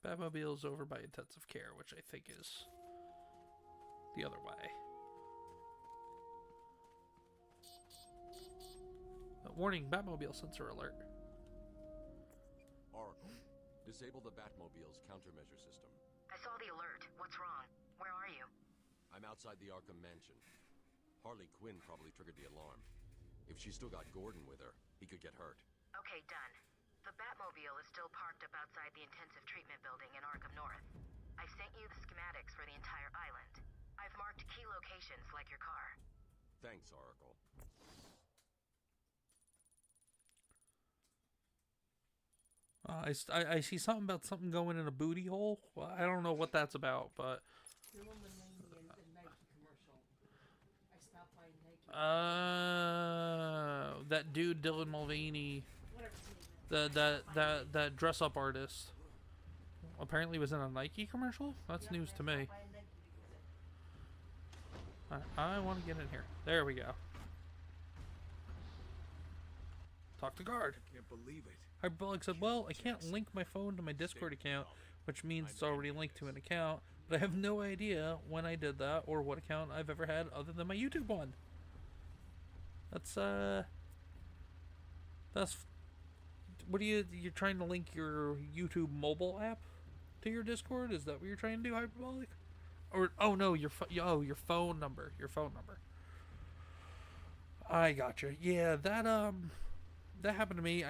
Speaker 2: Batmobile is over by intensive care, which I think is the other way. Warning, Batmobile sensor alert.
Speaker 8: Oracle, disable the Batmobile's countermeasure system.
Speaker 9: I saw the alert. What's wrong? Where are you?
Speaker 8: I'm outside the Arkham Mansion. Harley Quinn probably triggered the alarm. If she's still got Gordon with her, he could get hurt.
Speaker 9: Okay, done. The Batmobile is still parked up outside the intensive treatment building in Arkham North. I sent you the schematics for the entire island. I've marked key locations like your car.
Speaker 8: Thanks, Oracle.
Speaker 2: I see something about something going in a booty hole. Well, I don't know what that's about, but... That dude Dylan Mulvaney, that dress up artist, apparently was in a Nike commercial. That's news to me. I want to get in here. There we go. Talk to guard.
Speaker 3: I can't believe it.
Speaker 2: Hyperbolic said, well, I can't link my phone to my Discord account, which means it's already linked to an account, but I have no idea when I did that or what account I've ever had other than my YouTube one. That's what are you're trying to link your YouTube mobile app to your Discord? Is that what you're trying to do, Hyperbolic? Or oh no, your phone number. I gotcha. Yeah, that happened to me.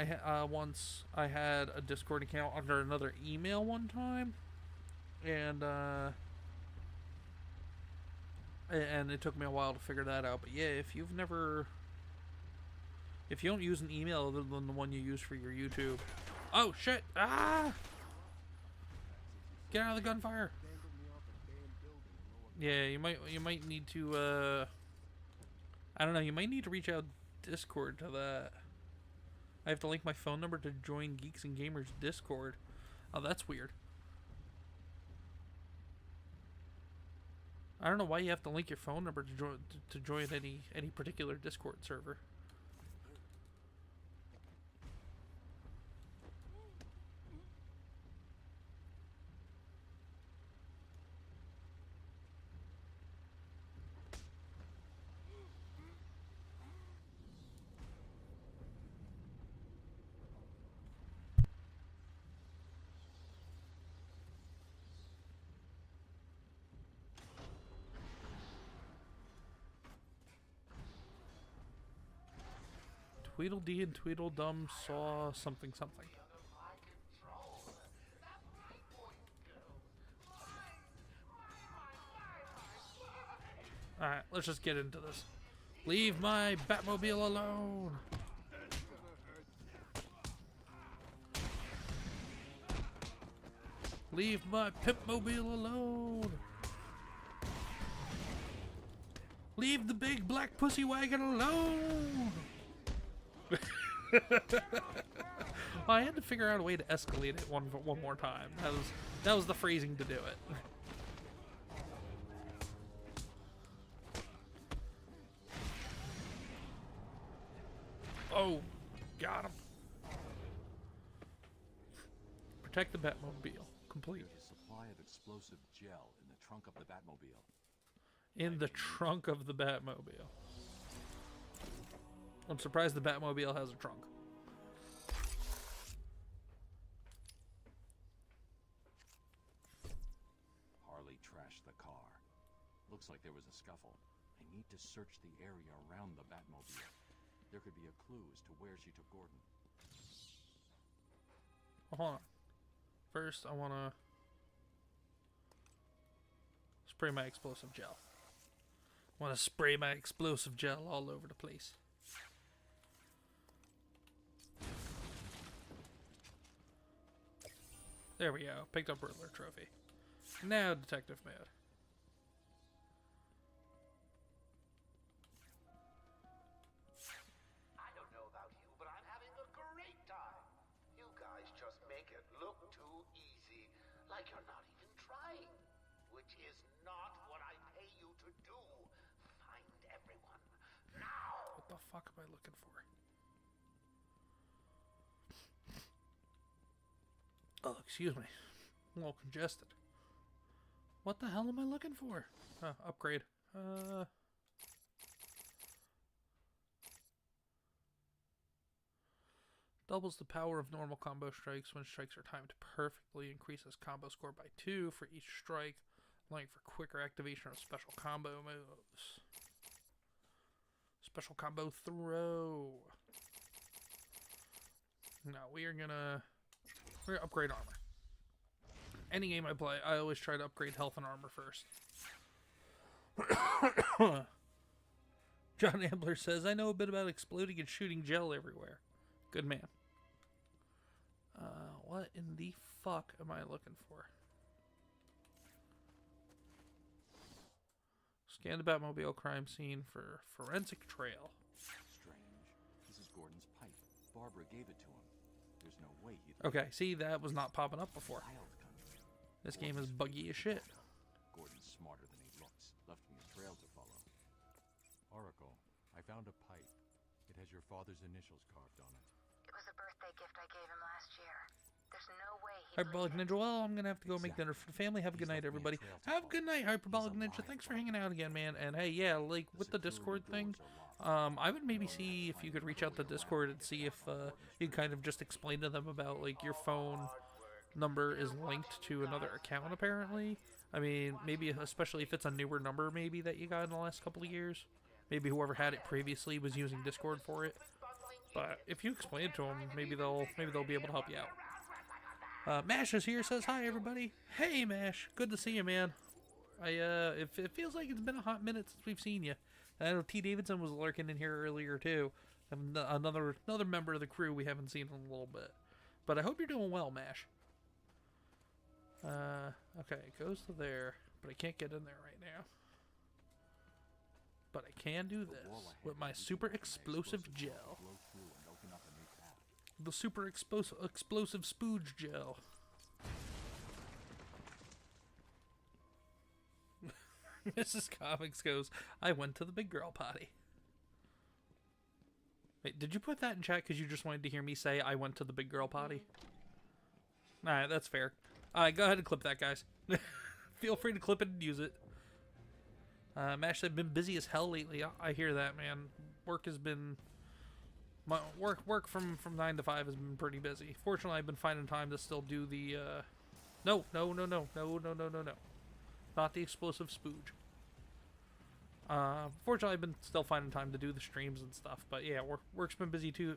Speaker 2: Once I had a Discord account under another email one time, and it took me a while to figure that out. But yeah, if you don't use an email other than the one you use for your YouTube, oh shit! Ah! Get out of the gunfire! Yeah, you might need to I don't know. You might need to reach out Discord to that. I have to link my phone number to join Geeks and Gamers Discord. Oh, that's weird. I don't know why you have to link your phone number to join any particular Discord server. Tweedledee and Tweedledum saw something. Alright, let's just get into this. Leave my Batmobile alone! Leave my Pipmobile alone! Leave the big black pussy wagon alone! I had to figure out a way to escalate it one more time. That was the phrasing to do it. Oh, got him. Protect the Batmobile. Complete.
Speaker 5: There's a supply of explosive gel in the trunk of the Batmobile.
Speaker 2: In the trunk of the Batmobile. I'm surprised the Batmobile has a trunk.
Speaker 5: Harley trashed the car. Looks like there was a scuffle. I need to search the area around the Batmobile. There could be a clue as to where she took Gordon.
Speaker 2: Hold on. First, I want to spray my explosive gel. I want to spray my explosive gel all over the place. There we go. Picked up Riddler trophy. Now detective mode.
Speaker 13: I don't know about you, but I'm having a great time. You guys just make it look too easy, like you're not even trying. Which is not what I pay you to do. Find everyone. Now!
Speaker 2: What the fuck am I looking for? Oh, excuse me. I'm a little congested. What the hell am I looking for? Upgrade. Doubles the power of normal combo strikes when strikes are timed perfectly. Increases combo score by 2 for each strike, allowing for quicker activation of special combo moves. Special combo throw. Now we're gonna upgrade armor. Any game I play, I always try to upgrade health and armor first. John Ambler says, I know a bit about exploding and shooting gel everywhere. Good man. What in the fuck am I looking for? Scan the Batmobile crime scene for forensic trail.
Speaker 5: Strange. This is Gordon's pipe. Barbara gave it to him. There's no way he'd...
Speaker 2: Okay, see, that was not popping up before. This game is buggy as shit.
Speaker 5: Gordon's smarter than he looks. Left me a trail to follow.
Speaker 17: Oracle, I found a pipe. It has your father's initials carved on it.
Speaker 9: It was a birthday gift I gave him last year. There's no way he'd
Speaker 2: Hyperbolic Ninja, well, I'm gonna have to go make dinner for the family. Have a good night, everybody. Have a good night, Hyperbolic Ninja. Thanks for hanging out again, man. And hey, yeah, like with the Discord thing, I would maybe see if you could reach out to Discord and see if you kind of just explain to them about like your phone number is linked to another account. Apparently, I mean, maybe especially if it's a newer number, maybe that you got in the last couple of years. Maybe whoever had it previously was using Discord for it. But if you explain it to them, maybe they'll be able to help you out. Mash is here, says hi everybody. Hey Mash, good to see you, man. It feels like it's been a hot minute since we've seen you. I know T Davidson was lurking in here earlier too. Another member of the crew we haven't seen in a little bit. But I hope you're doing well, Mash. Okay, it goes to there, but I can't get in there right now. But I can do this with my super explosive gel. The super explosive spooge gel. Mrs. Comics goes, I went to the big girl potty. Wait, did you put that in chat because you just wanted to hear me say I went to the big girl potty? Alright, that's fair. Alright, go ahead and clip that, guys. Feel free to clip it and use it. Mash, I've been busy as hell lately. I hear that, man. Work has been... My work from 9 to 5 has been pretty busy. Fortunately, I've been finding time to still do the, No. Not the explosive spooge. Fortunately, I've been still finding time to do the streams and stuff. But yeah, work's been busy too,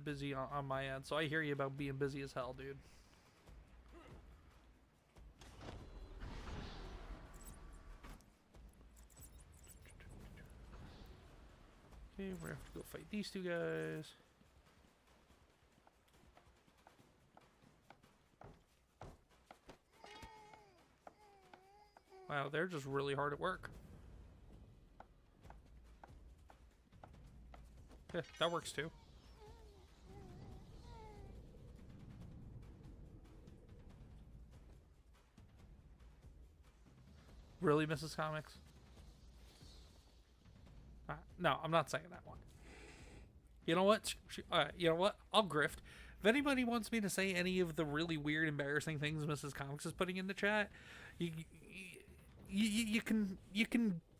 Speaker 2: busy on my end. So I hear you about being busy as hell, dude. Okay, we're gonna have to go fight these two guys. Wow, they're just really hard at work. Yeah, that works too. Really, Mrs. Comics? No, I'm not saying that one. You know what? You know what? I'll grift. If anybody wants me to say any of the really weird, embarrassing things Mrs. Comics is putting in the chat, you can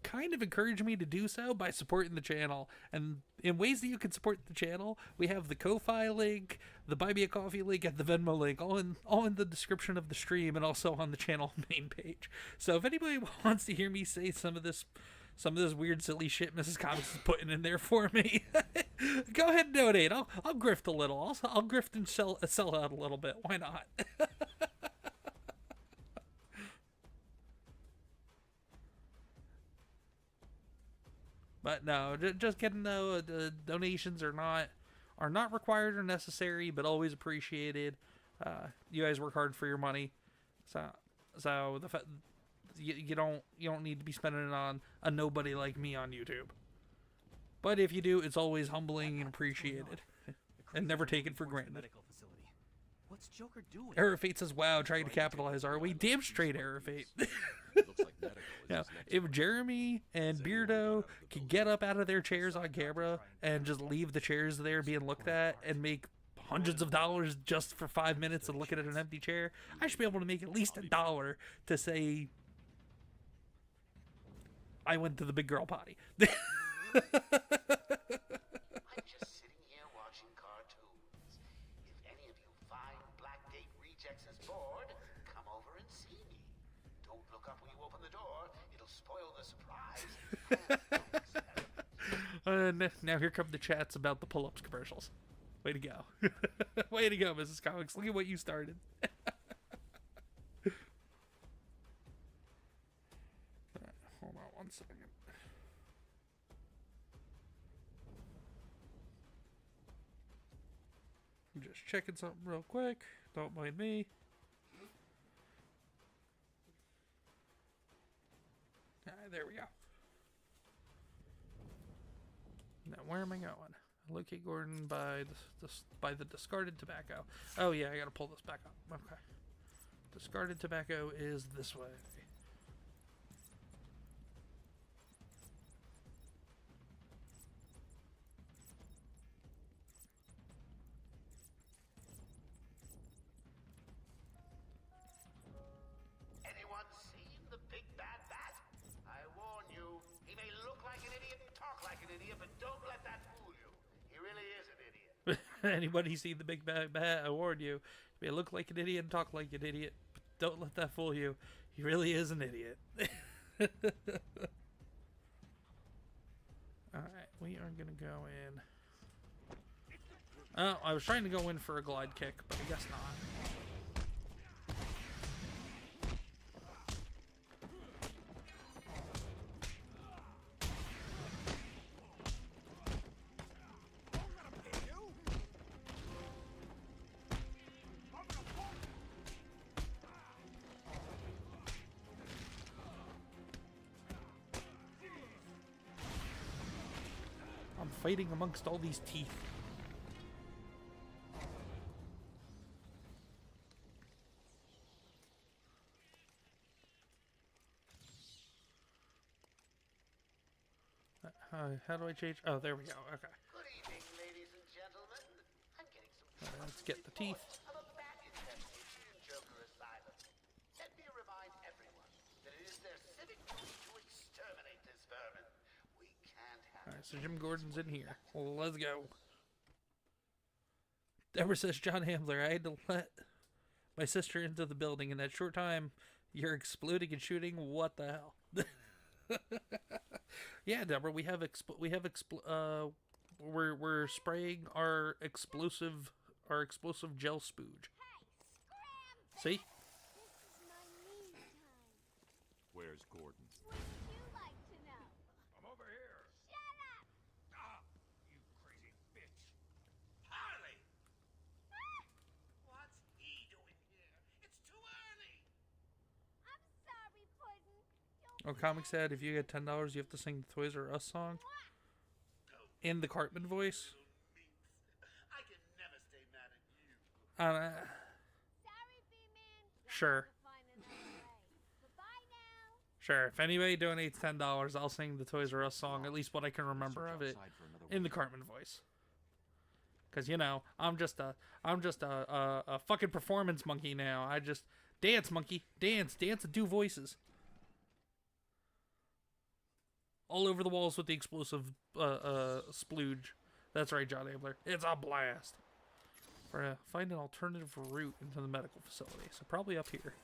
Speaker 2: kind of encourage me to do so by supporting the channel. And in ways that you can support the channel, we have the Ko-Fi link, the Buy Me a Coffee link, and the Venmo link, all in the description of the stream and also on the channel main page. So if anybody wants to hear me say some of this weird, silly shit Mrs. Comics is putting in there for me, go ahead and donate. I'll grift a little. I'll grift and sell out a little bit. Why not? But no, just kidding though. The donations are not required or necessary, but always appreciated. You guys work hard for your money, so you don't need to be spending it on a nobody like me on YouTube. But if you do, it's always humbling and appreciated, and never taken for granted.
Speaker 10: What's Joker doing?
Speaker 2: Error Fate says, "Wow, trying to capitalize, are we?" Damn straight, Error Fate. Now, if Jeremy and Beardo could get up out of their chairs on camera and just leave the chairs there being looked at and make hundreds of dollars just for 5 minutes and looking at an empty chair, I should be able to make at least $1 to say I went to the big girl potty.
Speaker 13: I'm just sitting here watching cartoons. If any of you fine Blackgate rejects is bored, come over and see me. Don't look up when you open the door. It'll spoil the surprise.
Speaker 2: Now here come the chats about the pull-ups commercials. Way to go. Way to go, Mrs. Comics. Look at what you started. Hold on one second. I'm just checking something real quick. Don't mind me. Alright, there we go. Now, where am I going? Locate Gordon by the discarded tobacco. Oh yeah, I gotta pull this back up. Okay. Discarded tobacco is this way.
Speaker 13: Anyone seen the big bad bat? I warn you, he may look like an idiot and talk like an idiot, but don't let that fool you. He really is an idiot.
Speaker 2: Anybody see the big bad bat? I warn you. He may look like an idiot and talk like an idiot, but don't let that fool you. He really is an idiot. Alright, we are gonna go in. Oh, I was trying to go in for a glide kick, but I guess not. I'm fighting amongst all these teeth. How do I change? Oh, there we go. Okay.
Speaker 13: Good evening, ladies and gentlemen. I'm getting some
Speaker 2: Let's get the teeth.
Speaker 13: of a bat infestation in Joker Asylum. Let me remind everyone that it is their civic duty to exterminate this vermin. We can't have
Speaker 2: Alright, so Jim Gordon's in here. Well, let's go. Deborah says, John Hamler, I had to let my sister into the building in that short time. You're exploding and shooting. What the hell? Yeah, Deborah, we're spraying our explosive gel spooge. See?
Speaker 5: Where's Gordon?
Speaker 3: I'm over here.
Speaker 14: Shut up!
Speaker 3: Stop, you crazy bitch. Harley!
Speaker 13: What's he doing here? It's too early.
Speaker 14: I'm sorry, Puddin'.
Speaker 2: Oh, Comic said if you get $10, you have to sing the Toys R Us song in the Cartman voice.
Speaker 13: I can never stay mad at you.
Speaker 14: Sorry, B-Man.
Speaker 2: Sure.
Speaker 14: Find another way. Bye-bye now.
Speaker 2: Sure. If anybody donates $10, I'll sing the Toys R Us song, at least what I can remember of it, in the Cartman voice. Cause you know, I'm just a fucking performance monkey now. I just dance, monkey, dance and do voices. all over the walls with the explosive splooge. That's right, John Abler. It's a blast. We're gonna find an alternative route into the medical facility, so probably up here.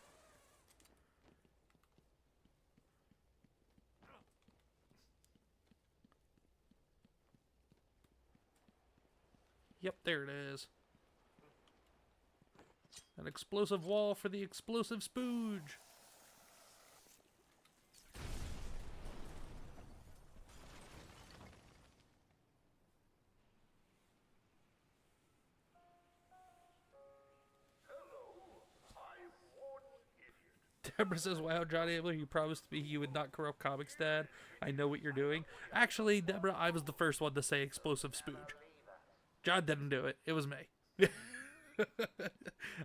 Speaker 2: Yep, there it is. An explosive wall for the explosive spooge. Deborah says, wow, John Abler, you promised me you would not corrupt Comix, Dad. I know what you're doing. Actually, Deborah, I was the first one to say explosive spooge. John didn't do it. It was me.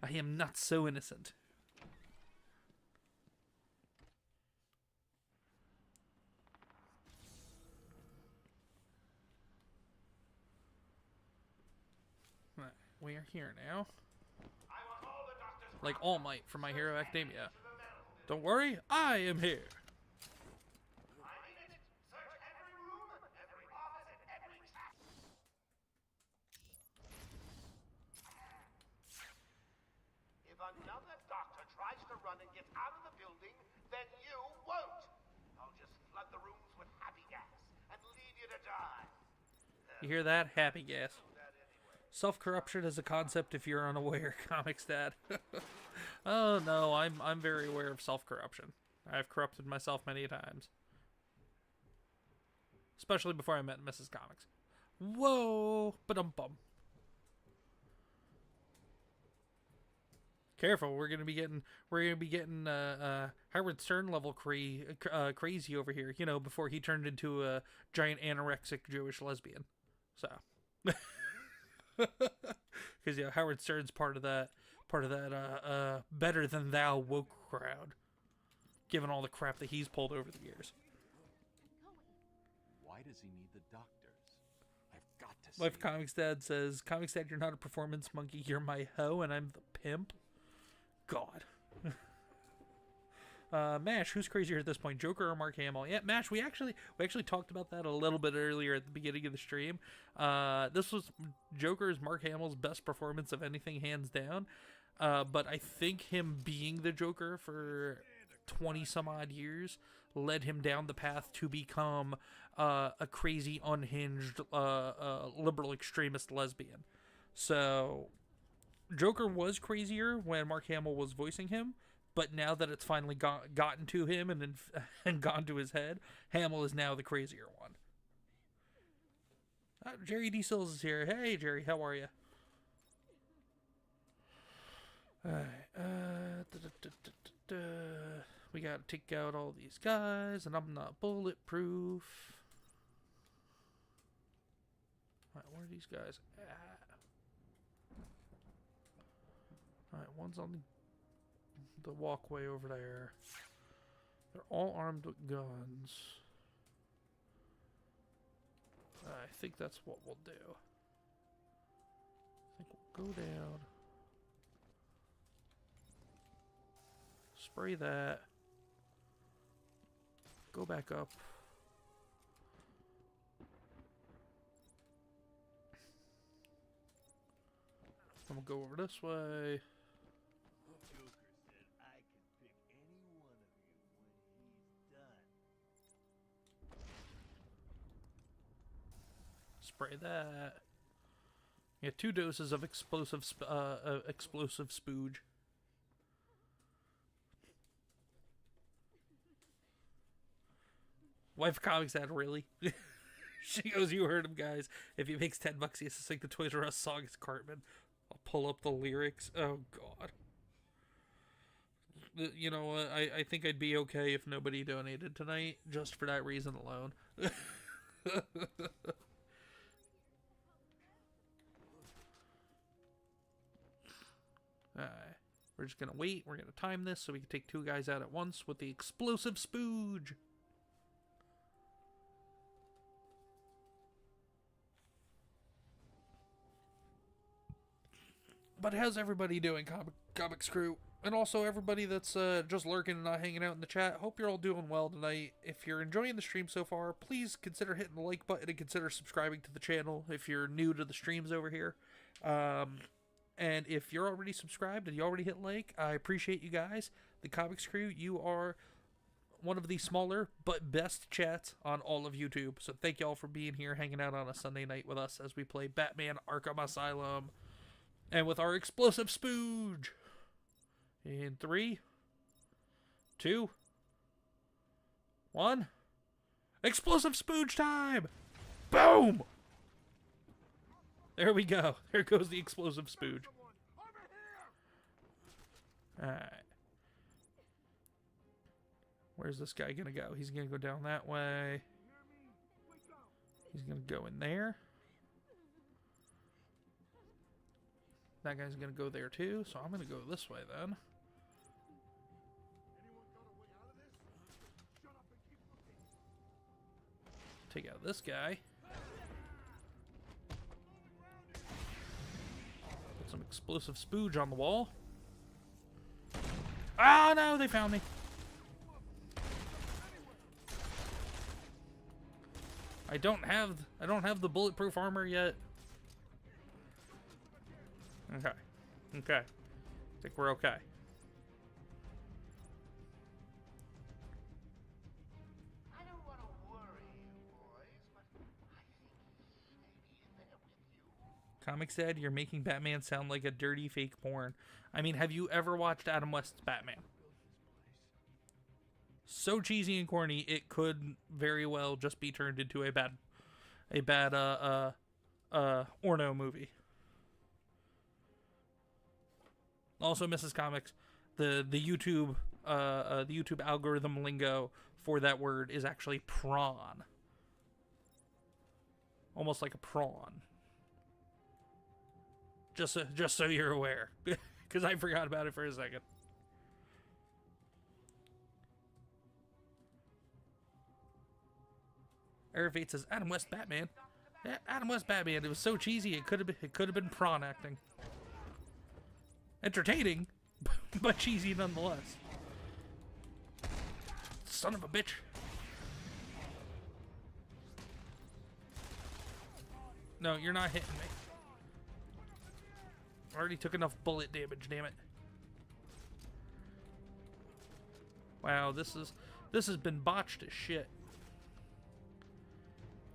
Speaker 2: I am not so innocent. Right, we are here now. Like All Might from My Hero Academia. Don't worry, I am here.
Speaker 13: If another doctor tries to run and get out of the building, then you won't. I'll just flood the rooms with happy gas and leave you to die.
Speaker 2: You hear that? Happy gas. Self-corruption is a concept if you're unaware, Comix Dad. Oh no, I'm very aware of self-corruption. I've corrupted myself many times. Especially before I met Mrs. Comix. Whoa! Ba-dum-bum. Careful, we're gonna be getting Howard Stern level crazy over here. You know, before he turned into a giant anorexic Jewish lesbian. So, because yeah, Howard Stern's part of that better than thou woke crowd. Given all the crap that he's pulled over the years.
Speaker 5: Why does he need the doctors? I've got to
Speaker 2: Life Comix Dad says, Comix Dad, you're not a performance monkey, you're my hoe, and I'm the pimp. God. Mash, who's crazier at this point, Joker or Mark Hamill? Yeah, Mash, we actually talked about that a little bit earlier at the beginning of the stream. This was Joker's Mark Hamill's best performance of anything, hands down. But I think him being the Joker for 20 some odd years led him down the path to become a crazy, unhinged, liberal extremist lesbian. So Joker was crazier when Mark Hamill was voicing him, but now that it's finally gotten to him and gone to his head, Hamill is now the crazier one. Jerry D. Sills is here. Hey, Jerry, how are you? Alright, we gotta take out all these guys, and I'm not bulletproof. Alright, where are these guys at? Alright, one's on the walkway over there. They're all armed with guns. I think that's what we'll do. I think we'll go down. Spray that. Go back up. I'm gonna go over this way.
Speaker 4: Joker said I can pick any one of you when he's done.
Speaker 2: Spray that. Yeah, 2 doses of explosive spooge. Wife Comics Dad, really? She goes, you heard him, guys. If he makes $10, he has to sing the Toys R Us song as Cartman. I'll pull up the lyrics. Oh, God. You know what? I think I'd be okay if nobody donated tonight, just for that reason alone. Alright. We're just gonna wait. We're gonna time this so we can take 2 guys out at once with the explosive spooge. But how's everybody doing, Comics Crew? And also everybody that's just lurking and not hanging out in the chat, hope you're all doing well tonight. If you're enjoying the stream so far, please consider hitting the like button and consider subscribing to the channel if you're new to the streams over here. And if you're already subscribed and you already hit like, I appreciate you guys. The Comix Crew, you are one of the smaller but best chats on all of YouTube. So thank y'all for being here, hanging out on a Sunday night with us as we play Batman Arkham Asylum. And with our explosive spooge. In 3, 2, 1. Explosive spooge time! Boom! There we go. There goes the explosive spooge. Alright. Where's this guy gonna go? He's gonna go down that way. He's gonna go in there. That guy's gonna go there too, so I'm gonna go this way then. Take out this guy. Put some explosive spooge on the wall. Oh no, they found me. I don't have the bulletproof armor yet. Okay. Okay. I think we're okay.
Speaker 13: I don't want to worry you, boys, but I think maybe he's there with you.
Speaker 2: Comic said you're making Batman sound like a dirty fake porn. I mean, have you ever watched Adam West's Batman? So cheesy and corny, it could very well just be turned into a bad Orno movie. Also, Mrs. Comics, the YouTube algorithm lingo for that word is actually prawn. Almost like a prawn. Just so you're aware, because I forgot about it for a second. Arifate says Adam West Batman. Yeah, Adam West Batman. It was so cheesy. It could have been prawn acting. Entertaining, but cheesy nonetheless. Son of a bitch. No, you're not hitting me. I already took enough bullet damage, damn it. Wow, this has been botched as shit.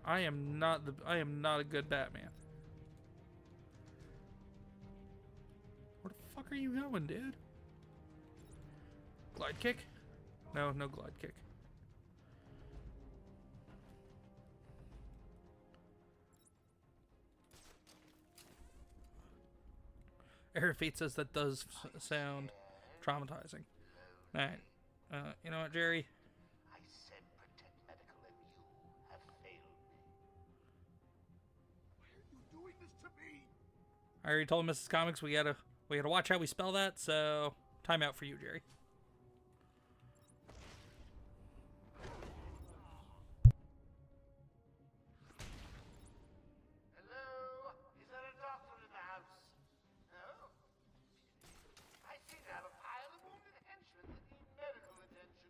Speaker 2: I am not a good Batman. Where the fuck are you going, dude? Glide kick? No, no glide kick. Airfate says that does sound traumatizing. Alright. You know what, Jerry?
Speaker 13: I said protect medical and you have failed me.
Speaker 12: Why are you doing this to me?
Speaker 2: I already told Mrs. Comics we gotta watch how we spell that, so time out for you, Jerry.
Speaker 13: Hello? Is there a doctor in the house? No? I seem to have a pile of wounded henchmen that need medical attention.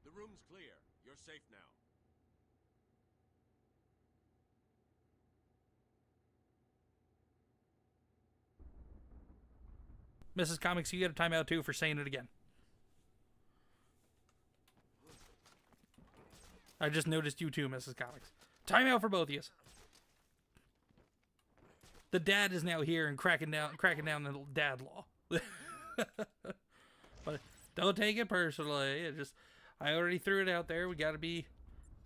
Speaker 8: The room's clear. You're safe now.
Speaker 2: Mrs. Comics, you get a timeout too for saying it again. I just noticed you too, Mrs. Comics. Timeout for both of you. The dad is now here and cracking down the dad law. But don't take it personally. I already threw it out there. We gotta be.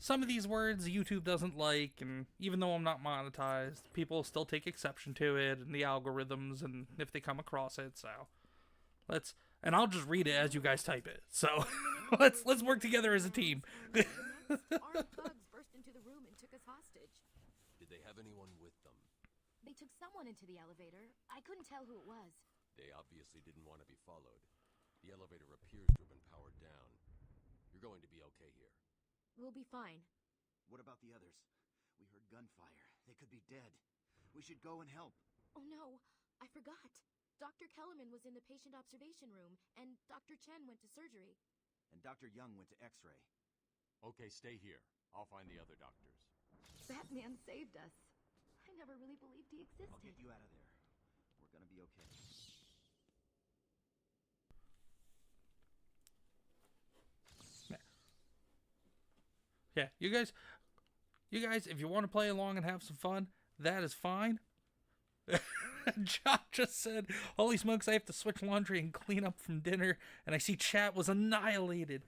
Speaker 2: Some of these words YouTube doesn't like, and even though I'm not monetized, people still take exception to it and the algorithms, and if they come across it. So and I'll just read it as you guys type it. So let's work together as a team.
Speaker 18: Armed thugs burst into the room and took us hostage.
Speaker 8: Did they have anyone with them?
Speaker 18: They took someone into the elevator. I couldn't tell who it was.
Speaker 8: They obviously didn't want to be followed. The elevator appears to have been powered down. You're going to be okay here.
Speaker 18: We'll be fine.
Speaker 4: What about the others? We heard gunfire. They could be dead. We should go and help.
Speaker 18: Oh no, I forgot. Dr. Kellerman was in the patient observation room, and Dr. Chen went to surgery.
Speaker 19: And Dr. Young went to X-ray.
Speaker 5: Okay, stay here. I'll find the other doctors.
Speaker 18: Batman saved us. I never really believed he existed.
Speaker 19: I'll get you out of there. We're gonna be okay.
Speaker 2: Yeah, you guys, if you want to play along and have some fun, that is fine. John just said, holy smokes, I have to switch laundry and clean up from dinner, and I see chat was annihilated.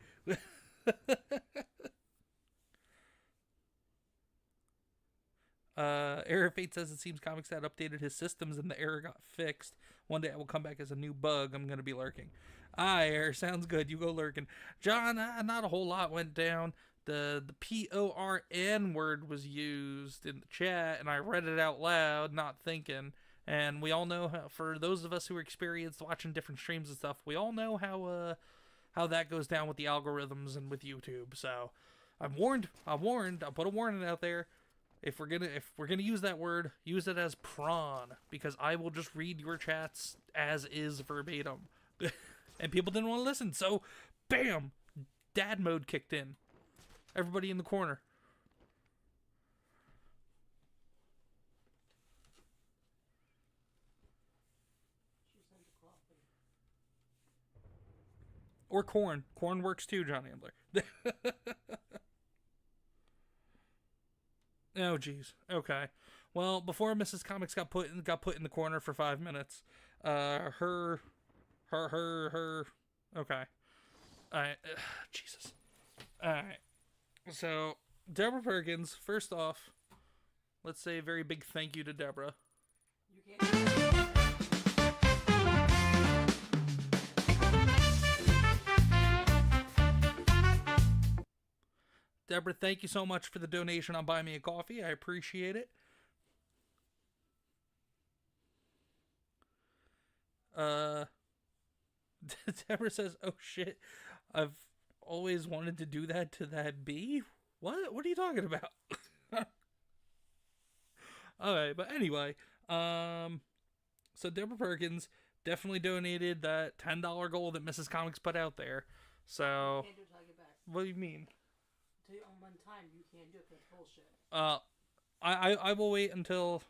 Speaker 2: Error Fate says it seems Comix had updated his systems and the error got fixed. One day it will come back as a new bug. I'm going to be lurking. Error, sounds good. You go lurking. John, not a whole lot went down. The PORN word was used in the chat, and I read it out loud, not thinking. And we all know, for those of us who are experienced watching different streams and stuff, we all know how that goes down with the algorithms and with YouTube. So I'm warned. I'll put a warning out there. If we're gonna use that word, use it as prawn, because I will just read your chats as is verbatim. And people didn't want to listen, so bam, dad mode kicked in. Everybody in the corner. Or corn. Corn works too, John Ambler. Oh, jeez. Okay. Well, before Mrs. Comix got put in the corner for 5 minutes, her. Okay. Alright. Jesus. Alright. So, Deborah Perkins, first off, let's say a very big thank you to Deborah.
Speaker 10: You can't.
Speaker 2: Deborah, thank you so much for the donation on Buy Me a Coffee. I appreciate it. Deborah says, oh shit, I've always wanted to do that to that bee? What are you talking about? Alright, but anyway, so Deborah Perkins definitely donated that $10 goal that Mrs. Comix put out there. So,
Speaker 10: You can't do it till I get back.
Speaker 2: What do you mean?
Speaker 10: On one time, you can't do it 'cause it's bullshit.
Speaker 2: I will wait until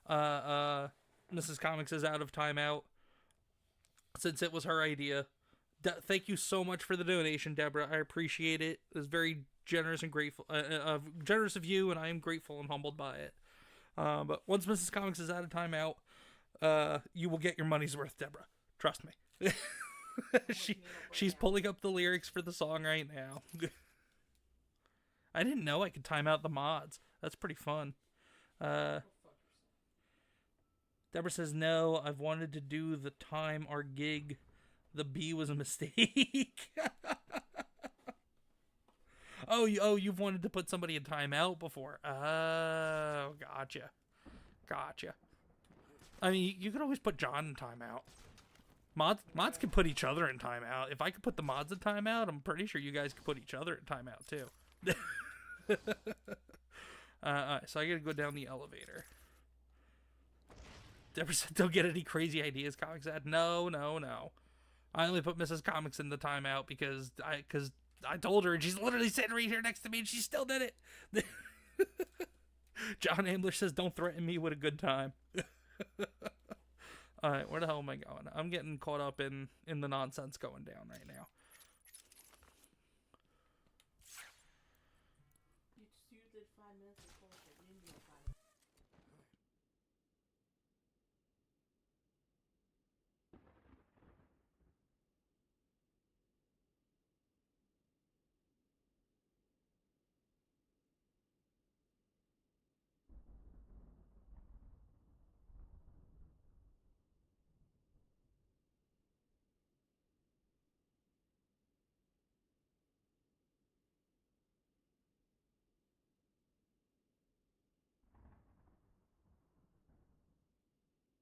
Speaker 2: Mrs. Comix is out of timeout, since it was her idea. Thank you so much for the donation, Deborah. I appreciate it. It was very generous and grateful, generous of you, and I am grateful and humbled by it. But once Mrs. Comix is out of timeout, you will get your money's worth, Deborah. Trust me. She's pulling up the lyrics for the song right now. I didn't know I could time out the mods. That's pretty fun. Deborah says, no, I've wanted to do the time our gig. The B was a mistake. You've wanted to put somebody in timeout before. Oh, gotcha. I mean, you could always put John in timeout. Mods can put each other in timeout. If I could put the mods in timeout, I'm pretty sure you guys could put each other in timeout too. So I gotta go down the elevator. Deborah said, don't get any crazy ideas, Comix said. No. I only put Mrs. Comix in the timeout because I told her, and she's literally sitting right here next to me, and she still did it. John Ambler says, don't threaten me with a good time. Alright, where the hell am I going? I'm getting caught up in the nonsense going down right now.
Speaker 10: You did 5 minutes of bullshit. You didn't do 5.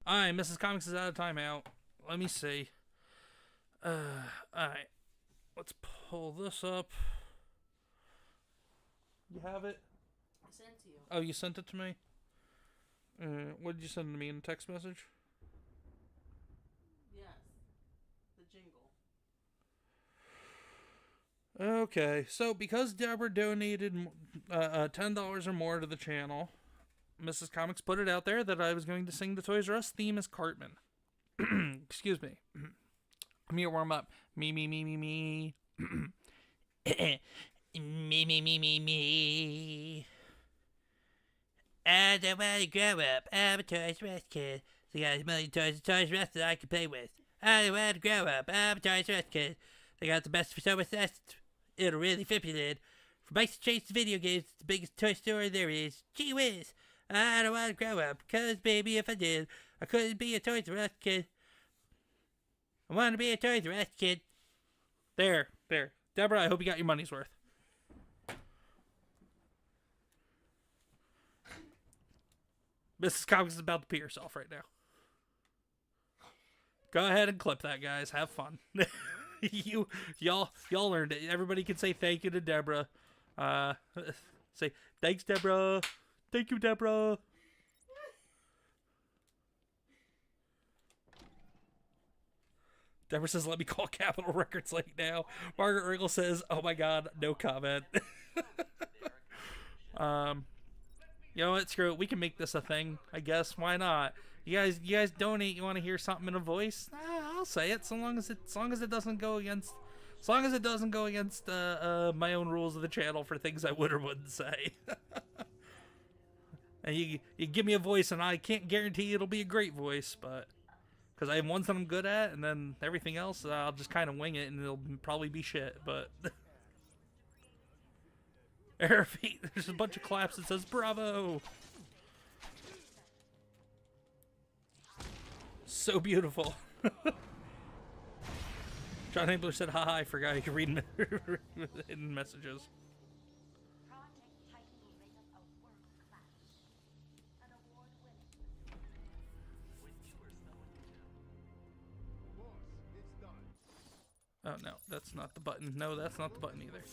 Speaker 2: Alright, Mrs. Comix is out of timeout. Let me see. Alright. Let's pull this up. You have it?
Speaker 10: I sent it to you.
Speaker 2: Oh, you sent it to me? What did you send to me in a text message? Okay, so because Deborah donated $10 or more to the channel, Mrs. Comics put it out there that I was going to sing the Toys R Us theme as Cartman. Excuse me. Let me warm up. Me, me, me, me, me. Me, me, me, me, me. I don't want to grow up. I'm a Toys R Us kid. So I got as many Toys R Us that I can play with. I don't want to grow up. I'm a Toys R Us kid. They got the best for so much less. It'll really flip you then. From Bikes to Chains to video games, it's the biggest toy store there is. Gee whiz. I don't want to grow up. Cause baby, if I did, I couldn't be a Toys R Us kid. I want to be a Toys R Us kid. There. Deborah, I hope you got your money's worth. Mrs. Comics is about to pee herself right now. Go ahead and clip that, guys. Have fun. Y'all learned it. Everybody can say thank you to Deborah. Say thanks, Deborah. Thank you, Deborah. Deborah says, let me call Capitol Records right now. Margaret Wriggle says, oh my god, no comment. You know what? Screw it. We can make this a thing, I guess. Why not? You guys donate. You want to hear something in a voice? I'll say it. So long as it doesn't go against my own rules of the channel for things I would or wouldn't say. And you give me a voice, and I can't guarantee it'll be a great voice, but because I have ones that I'm good at, and then everything else I'll just kind of wing it, and it'll probably be shit. But there's a bunch of claps that says bravo. So beautiful. John Ambler said, haha, I forgot you could read hidden messages. Oh, no, that's not the button. No, that's not the button either.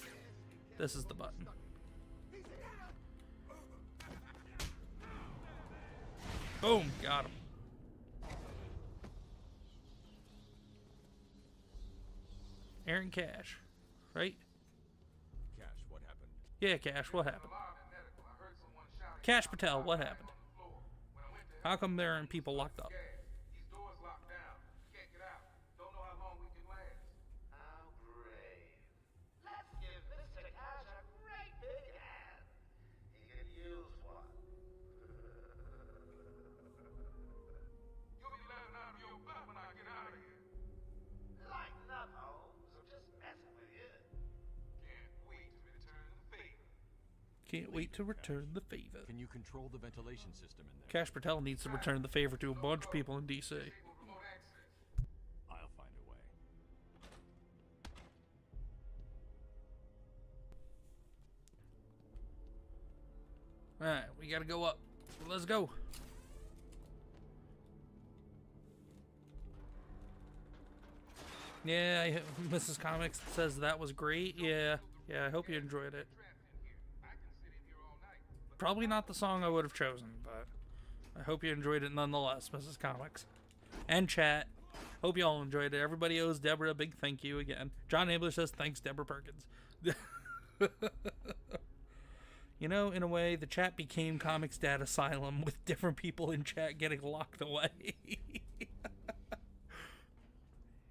Speaker 2: This is the button. Boom, got him. Aaron Cash, right?
Speaker 8: Cash, what happened?
Speaker 2: Yeah, Cash, what happened? Cash Patel, what happened? How come there aren't people locked up? Can't wait to return the favor.
Speaker 5: Can you control the ventilation system in there?
Speaker 2: Cash Patel needs to return the favor to a bunch of people in DC.
Speaker 5: I'll find a way.
Speaker 2: Alright, we gotta go up. Let's go. Yeah, Mrs. Comics says that was great. Yeah, I hope you enjoyed it. Probably not the song I would have chosen, but I hope you enjoyed it nonetheless, Mrs. Comics. And chat. Hope you all enjoyed it. Everybody owes Deborah a big thank you again. John Abler says, thanks, Deborah Perkins. You know, in a way, the chat became Comics Dad Asylum with different people in chat getting locked away.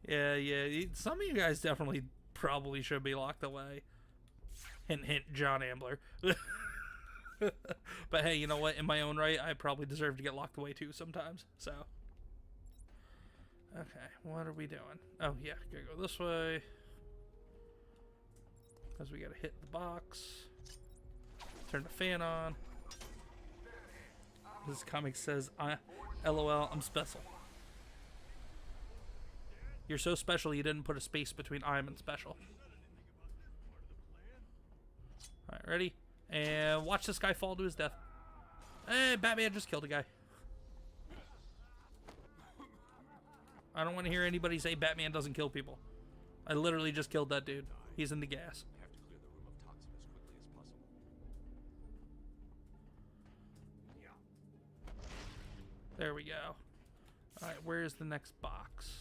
Speaker 2: Yeah. Some of you guys definitely probably should be locked away. Hint, hint, John Ambler. But hey, you know what? In my own right, I probably deserve to get locked away too sometimes. So, okay, what are we doing? Oh yeah, gotta go this way. Because we gotta hit the box. Turn the fan on. This comic says, LOL, I'm special. You're so special you didn't put a space between I'm and special. Alright, ready? And watch this guy fall to his death. Hey, Batman just killed a guy. I don't want to hear anybody say Batman doesn't kill people. I literally just killed that dude. He's in the gas.
Speaker 8: Have to clear the room of toxin as quickly as possible.
Speaker 2: There we go. Alright, where's the next box?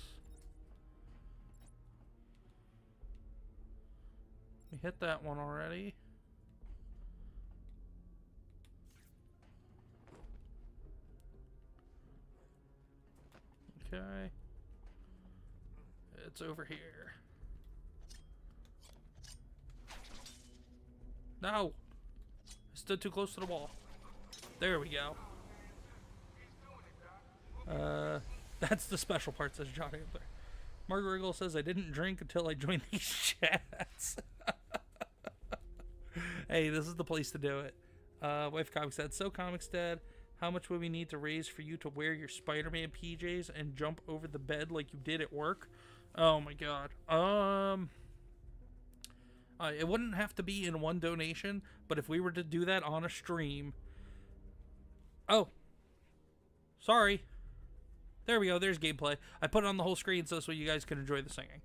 Speaker 2: We hit that one already. Okay. It's over here. No! I stood too close to the wall. There we go. That's the special part, says John Ambler. Margaret Riggle says, I didn't drink until I joined these chats. Hey, this is the place to do it. Wife Comics said, so Comics Dad, how much would we need to raise for you to wear your Spider-Man PJs and jump over the bed like you did at work? Oh my god. It wouldn't have to be in one donation, but if we were to do that on a stream... Oh. Sorry. There we go. There's gameplay. I put it on the whole screen so you guys can enjoy the singing.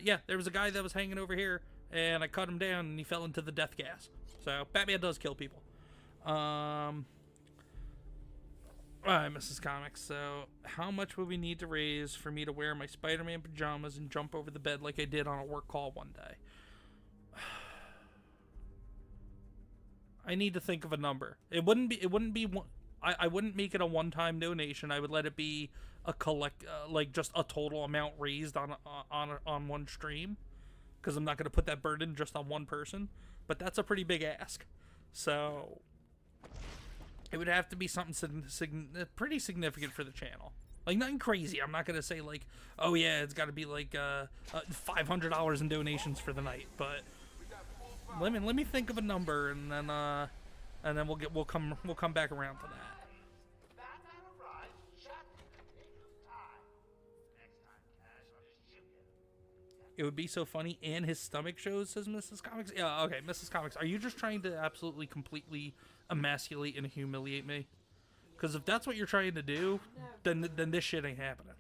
Speaker 2: Yeah, there was a guy that was hanging over here, and I cut him down, and he fell into the death gas. So, Batman does kill people. Alright, Mrs. Comics. So, how much would we need to raise for me to wear my Spider-Man pajamas and jump over the bed like I did on a work call one day? I need to think of a number. It wouldn't be one. I wouldn't make it a one-time donation. I would let it be a like just a total amount raised on one stream, because I'm not going to put that burden just on one person. But that's a pretty big ask. So it would have to be something pretty significant for the channel. Like, nothing crazy. I'm not going to say, like, oh yeah, it's got to be like $500 in donations for the night. But let me think of a number, and then we'll come back around to that. It would be so funny, and his stomach shows, says Mrs. Comics. Yeah, okay, Mrs. Comics, are you just trying to absolutely, completely emasculate and humiliate me? Because if that's what you're trying to do, then this shit ain't happening.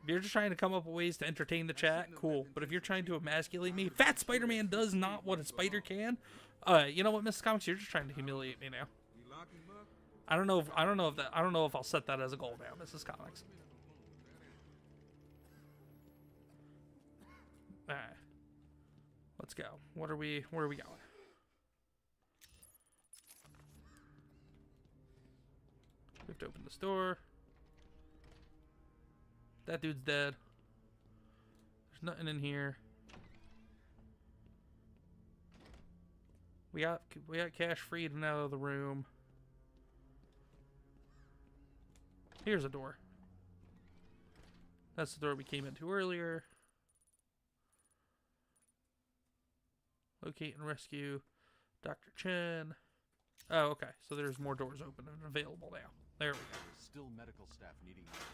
Speaker 2: If you're just trying to come up with ways to entertain the chat, cool. But if you're trying to emasculate me, Fat Spider-Man does not what a spider can. You know what, Mrs. Comics, you're just trying to humiliate me now. I don't know if I'll set that as a goal now, Mrs. Comics. Alright. Let's go. Where are we going? We have to open this door. That dude's dead. There's nothing in here. We got cash freed and out of the room. Here's a door. That's the door we came into earlier. Locate and rescue Dr. Chen. Oh, okay. So there's more doors open and available now. There we go.
Speaker 5: There's still medical staff needing our help.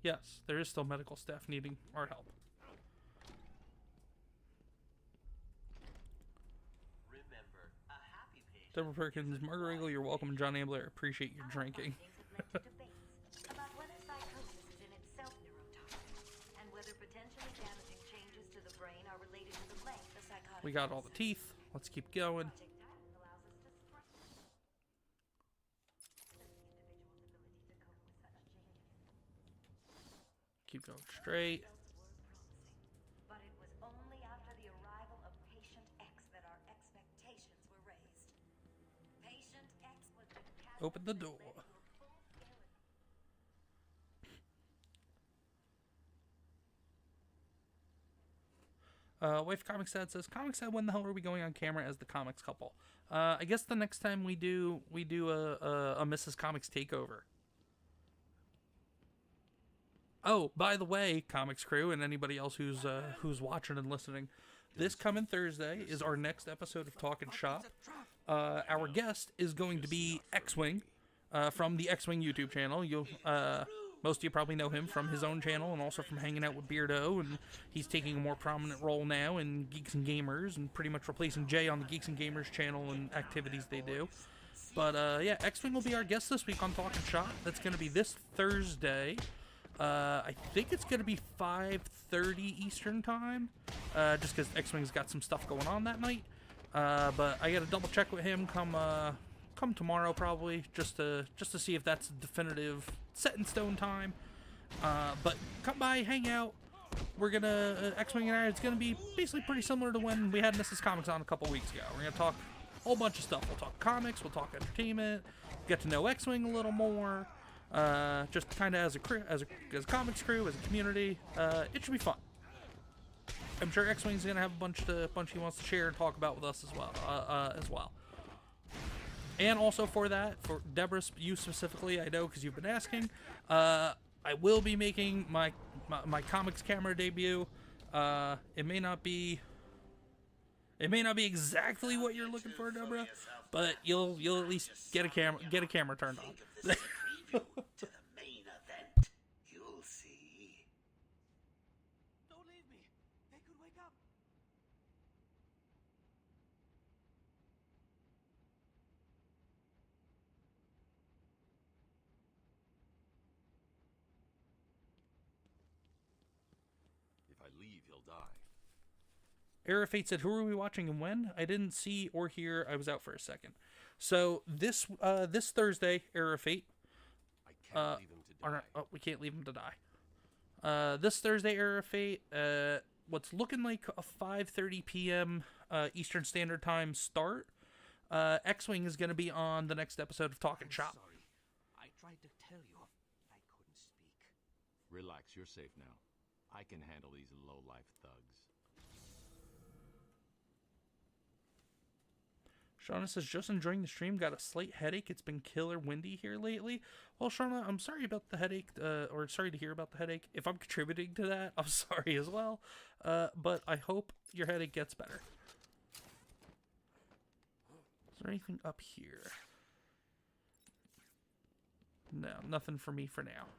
Speaker 2: Yes, there is still medical staff needing our help.
Speaker 20: Remember, a happy patient.
Speaker 2: Deborah Perkins, Margaret Riggle, you're welcome. John Ambler, appreciate your drinking.
Speaker 7: About whether psychosis is in itself neurotoxic, and whether potentially damaging changes to the brain are related to the length of psychotic.
Speaker 2: We got all the teeth. Let's keep going. Keep going straight.
Speaker 7: But it was only after the arrival of Patient X that our expectations were raised. Patient X was the
Speaker 2: Open the door. Wife Comics Dad says, Comics Dad, when the hell are we going on camera as the comics couple? I guess the next time we do a Mrs. Comics takeover. Oh, by the way, Comics Crew and anybody else who's watching and listening, this coming Thursday is our next episode of Talkin' Shop. Our guest is going to be X-Wing from the X-Wing YouTube channel. Most of you probably know him from his own channel and also from hanging out with Beardo, and he's taking a more prominent role now in Geeks and Gamers and pretty much replacing Jay on the Geeks and Gamers channel and activities they do. But yeah, X-Wing will be our guest this week on Talkin' Shop. That's going to be this Thursday. I think it's going to be 5:30 Eastern time, just because X-Wing's got some stuff going on that night. But I got to double check with him come tomorrow probably, just to see if that's a definitive set in stone time. But come by, hang out, we're gonna X-Wing and I. It's gonna be basically pretty similar to when we had Mrs. Comics on a couple weeks ago. We're gonna talk a whole bunch of stuff. We'll talk comics. We'll talk entertainment. Get to know X-Wing a little more. Just kind of as a crew, as a comics crew, as a community. It should be fun. I'm sure X-Wing's gonna have a bunch he wants to share and talk about with us as well. And also for that, for Deborah, you specifically, I know because you've been asking, I will be making my comics camera debut. It may not be exactly what you're looking for, Deborah, but you'll at least get a camera turned on.
Speaker 4: To the main event. You'll see.
Speaker 10: Don't leave me. They could wake up.
Speaker 8: If I leave, he'll die.
Speaker 2: Era Fate said, "Who are we watching and when?" I didn't see or hear. I was out for a second. So this Thursday, Era Fate.
Speaker 8: I can't leave him to die.
Speaker 2: We can't leave him to die. This Thursday, Era Fate. What's looking like a 5:30 p.m. Eastern Standard Time start. X-Wing is going to be on the next episode of Talkin' Shop.
Speaker 10: Sorry. I tried to tell you. I couldn't speak.
Speaker 5: Relax, you're safe now. I can handle these low-life thugs.
Speaker 2: Shauna says, just enjoying the stream, got a slight headache. It's been killer windy here lately. Well, Shauna, I'm sorry about the headache, or sorry to hear about the headache. If I'm contributing to that, I'm sorry as well. But I hope your headache gets better. Is there anything up here? No, nothing for me for now.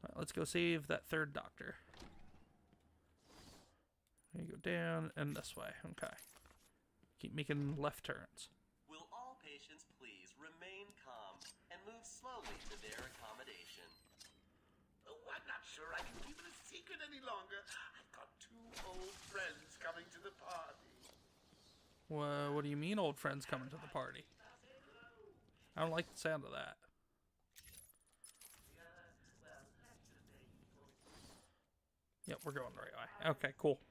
Speaker 2: All right, let's go save that third doctor. There you go, down and this way. Okay. Keep making left turns.
Speaker 20: Will all patients please remain calm and move slowly to their accommodation?
Speaker 4: Oh, I'm not sure I can keep it a secret any longer. I've got 2 old friends coming to the party.
Speaker 2: What do you mean, old friends coming to the party? I don't like the sound of that. Yep, we're going the right way. Okay, cool.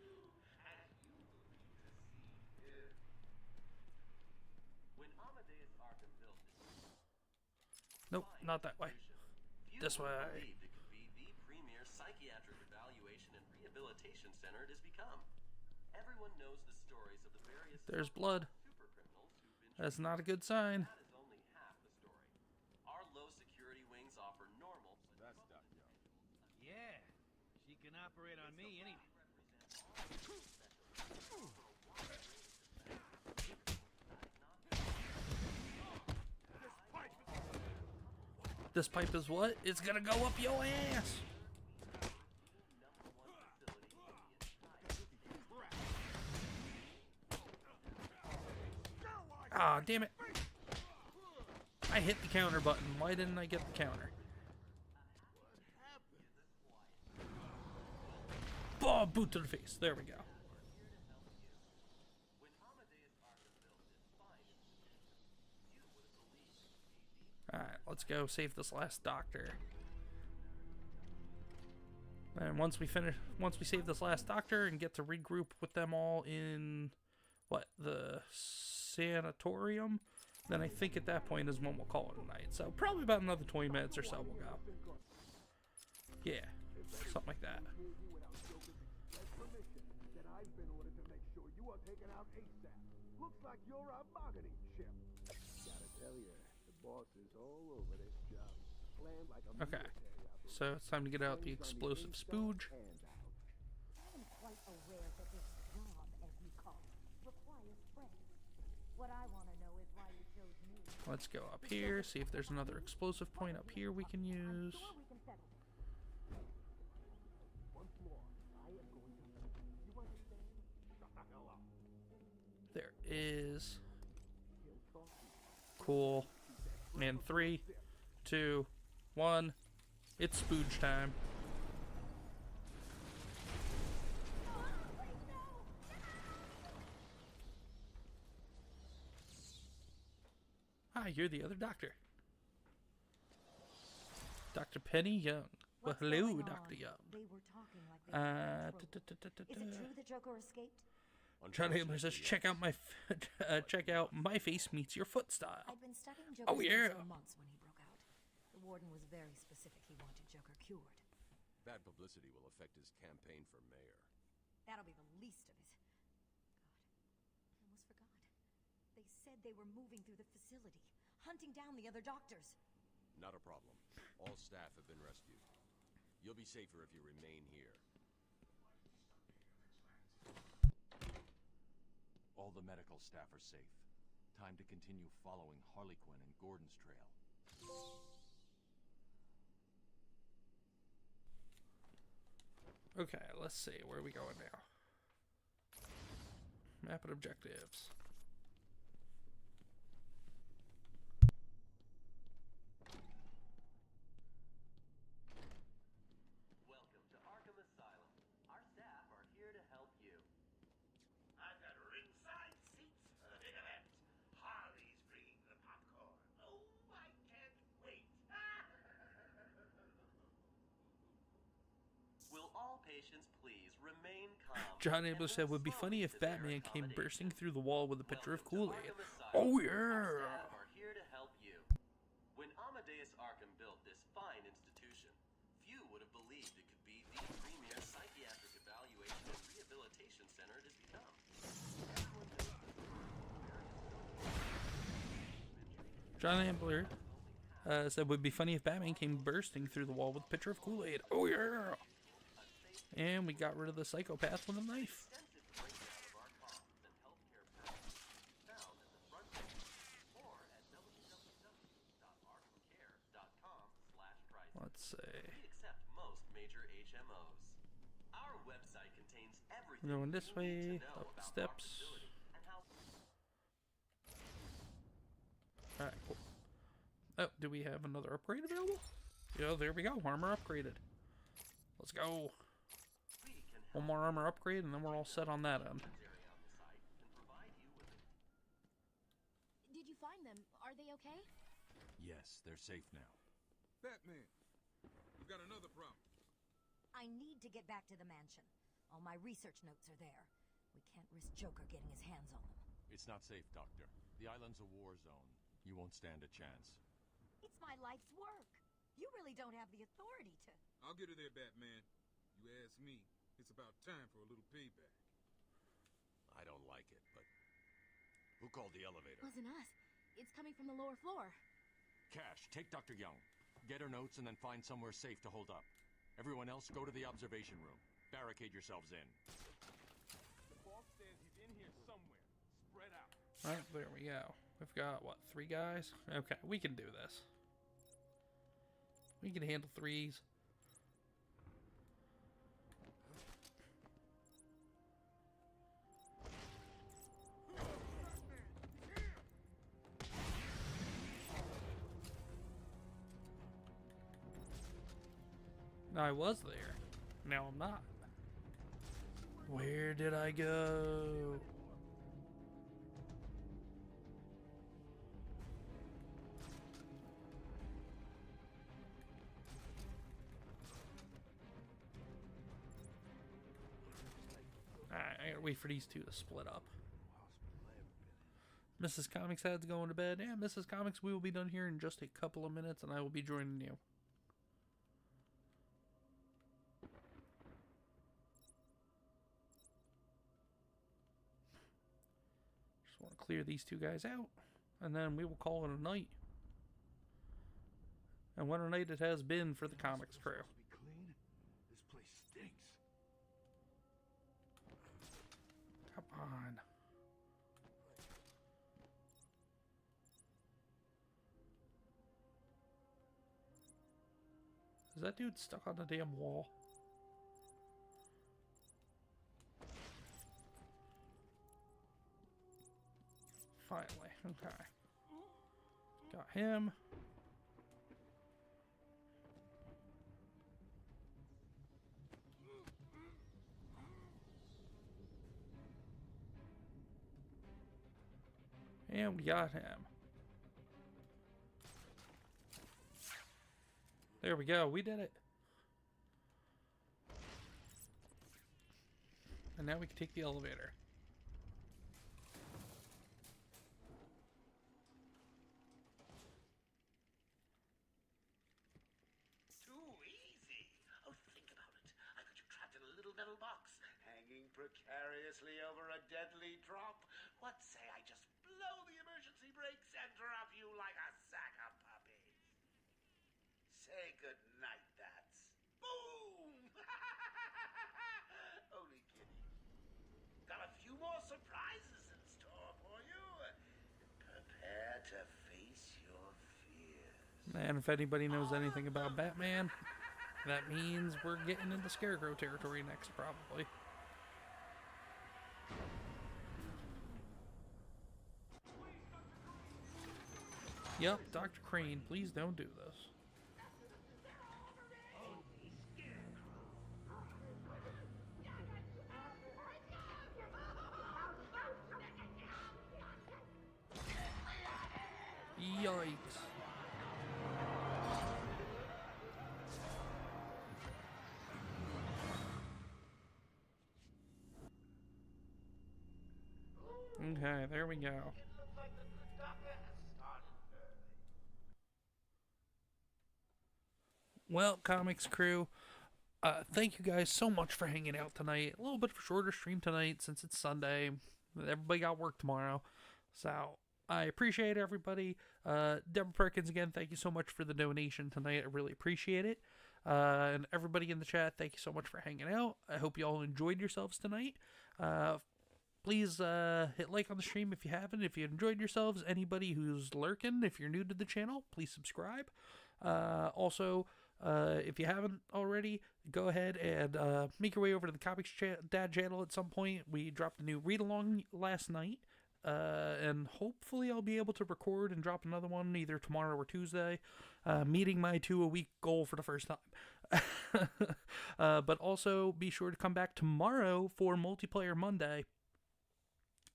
Speaker 2: Nope, not that way. This way.
Speaker 20: Believed it could be the premier psychiatric evaluation and rehabilitation center it has become. Everyone knows the stories of the various
Speaker 2: There's blood.
Speaker 20: supercriminals who've been
Speaker 2: That's not a good sign.
Speaker 20: That is only half the story. Our low security wings offer normal.
Speaker 15: That's Doc Young.
Speaker 10: Yeah. She can operate on me any.
Speaker 2: This pipe is what? It's gonna go up your ass. Ah, damn it. I hit the counter button. Why didn't I get the counter? Oh, boot to the face. There we go. Alright, let's go save this last doctor. And once we save this last doctor and get to regroup with them all in, what, the sanatorium, then I think at that point is when we'll call it a night. So probably about another 20 minutes or so we'll go. Yeah, something like that.
Speaker 12: Looks like you're a bargaining chip. Gotta tell you, the boss is all over this job. Planned like a
Speaker 2: Okay, so it's time to get out the explosive spooge.
Speaker 11: I'm quite aware that this job, as you call it, requires friends. What I want to know is why you chose me.
Speaker 2: Let's go up here, see if there's another explosive point up here we can use.
Speaker 11: Sure we can settle this.
Speaker 12: Once more, I am going to. You understand? Shut the hell up.
Speaker 2: There is. Cool. And 3, 2, 1. It's spooge time. Hi, you're the other doctor. Dr. Penny Young. Well,
Speaker 11: What's
Speaker 2: hello,
Speaker 11: going
Speaker 2: Dr.
Speaker 11: on?
Speaker 2: Young.
Speaker 11: They were talking like they were in control. Is it true that Joker escaped?
Speaker 2: John Ambler says, check out my check out my face meets your foot style.
Speaker 11: I'd been studying Joker's
Speaker 2: Oh yeah.
Speaker 11: case for months when he broke out. The warden was very specific. He wanted Joker cured.
Speaker 8: Bad publicity will affect his campaign for mayor.
Speaker 11: That'll be the least of it. God, I almost forgot. They said they were moving through the facility, hunting down the other doctors.
Speaker 8: Not a problem. All staff have been rescued. You'll be safer if you remain here.
Speaker 5: All the medical staff are safe. Time to continue following Harley Quinn and Gordon's trail.
Speaker 2: Okay, let's see. Where are we going now? Map and objectives.
Speaker 20: Welcome to Arkham Asylum. Our staff are here to help you.
Speaker 13: I've got ringside seats for the big event. Harley's bringing the popcorn. Oh, I can't wait.
Speaker 20: Will all patients please remain calm?
Speaker 2: John Ambler said, would be funny if Batman came bursting through the wall with a pitcher of Kool-Aid. Oh yeah!
Speaker 20: Staff are here to help you. When Amadeus Arkham built this fine institution, few would have believed it could be the premier psychiatric evaluation and rehabilitation center it has become.
Speaker 2: John Ambler said, would be funny if Batman came bursting through the wall with a pitcher of Kool-Aid. Oh yeah! And we got rid of the psychopath with a knife. Let's see.
Speaker 20: We accept most major HMOs. Our website contains everything
Speaker 2: We're going this
Speaker 20: you need
Speaker 2: way,
Speaker 20: to know
Speaker 2: up the
Speaker 20: about
Speaker 2: steps.
Speaker 20: our facility and how
Speaker 2: Alright, cool. Oh, do we have another upgrade available? Yeah, there we go. Armor upgraded. Let's go. One more armor upgrade, and then we're all set on that end.
Speaker 18: Did you find them? Are they okay?
Speaker 17: Yes, they're safe now.
Speaker 15: Batman, we got another problem.
Speaker 11: I need to get back to the mansion. All my research notes are there. We can't risk Joker getting his hands on them.
Speaker 17: It's not safe, Doctor. The island's a war zone. You won't stand a chance.
Speaker 11: It's my life's work. You really don't have the authority to...
Speaker 15: I'll get her there, Batman. You ask me, it's about time for a little payback.
Speaker 8: I don't like it, but... Who called the elevator?
Speaker 18: Wasn't us. It's coming from the lower floor.
Speaker 17: Cash, take Dr. Young. Get her notes and then find somewhere safe to hold up. Everyone else, go to the observation room. Barricade yourselves in.
Speaker 15: The boss says he's in here somewhere. Spread out.
Speaker 2: Alright, there we go. We've got, what, 3 guys? Okay, we can do this. We can handle 3s. I was there. Now I'm not. Where did I go? Alright, I gotta wait for these two to split up. Mrs. Comics had's going to bed. Yeah, Mrs. Comics, we will be done here in just a couple of minutes, and I will be joining you. Just want to clear these 2 guys out, and then we will call it a night. And what a night it has been for the Comics crew.
Speaker 12: Clean? This place stinks.
Speaker 2: Come on. Is that dude stuck on the damn wall? Finally, okay. Got him. And we got him. There we go. We did it. And now we can take the elevator.
Speaker 13: Too easy. Oh, think about it. I got you trapped in a little metal box, hanging precariously over a deadly drop. What say I just blow the emergency brakes and drop you like a sack of puppies? Say goodnight, that's. Boom! Only kidding. Got a few more surprises in store for you. Prepare to face your fears.
Speaker 2: And if anybody knows anything about Batman, that means we're getting into Scarecrow territory next, probably. Yep, Dr. Crane, please don't do this. Yikes. Okay, there we go. Well, Comics crew, thank you guys so much for hanging out tonight. A little bit of a shorter stream tonight since it's Sunday. Everybody got work tomorrow. So, I appreciate everybody. Deborah Perkins, again, thank you so much for the donation tonight. I really appreciate it. And everybody in the chat, thank you so much for hanging out. I hope you all enjoyed yourselves tonight. Please hit like on the stream if you haven't. If you enjoyed yourselves, anybody who's lurking, if you're new to the channel, please subscribe. Also, if you haven't already, go ahead and make your way over to the Comics Dad channel at some point. We dropped a new read-along last night. And hopefully I'll be able to record and drop another one either tomorrow or Tuesday, meeting my 2-a-week goal for the first time. But also be sure to come back tomorrow for Multiplayer Monday.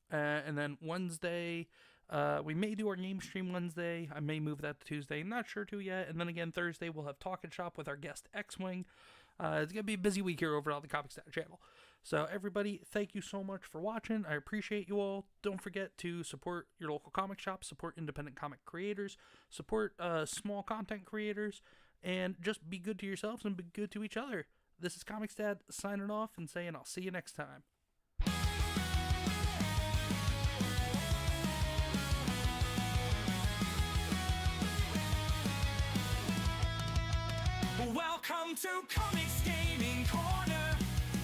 Speaker 2: And then Wednesday, we may do our game stream Wednesday. I may move that to Tuesday. Not sure to yet. And then again, Thursday, we'll have Talk and Shop with our guest X-Wing. It's going to be a busy week here over on the Comics Dad channel. So everybody, thank you so much for watching. I appreciate you all. Don't forget to support your local comic shop, support independent comic creators, support small content creators, and just be good to yourselves and be good to each other. This is Comics Dad signing off and saying I'll see you next time.
Speaker 1: Welcome to Comics Gaming Corner,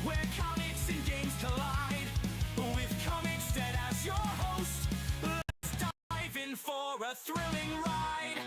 Speaker 1: where comics and games collide. With Comics Dead as your host, let's dive in for a thrilling ride.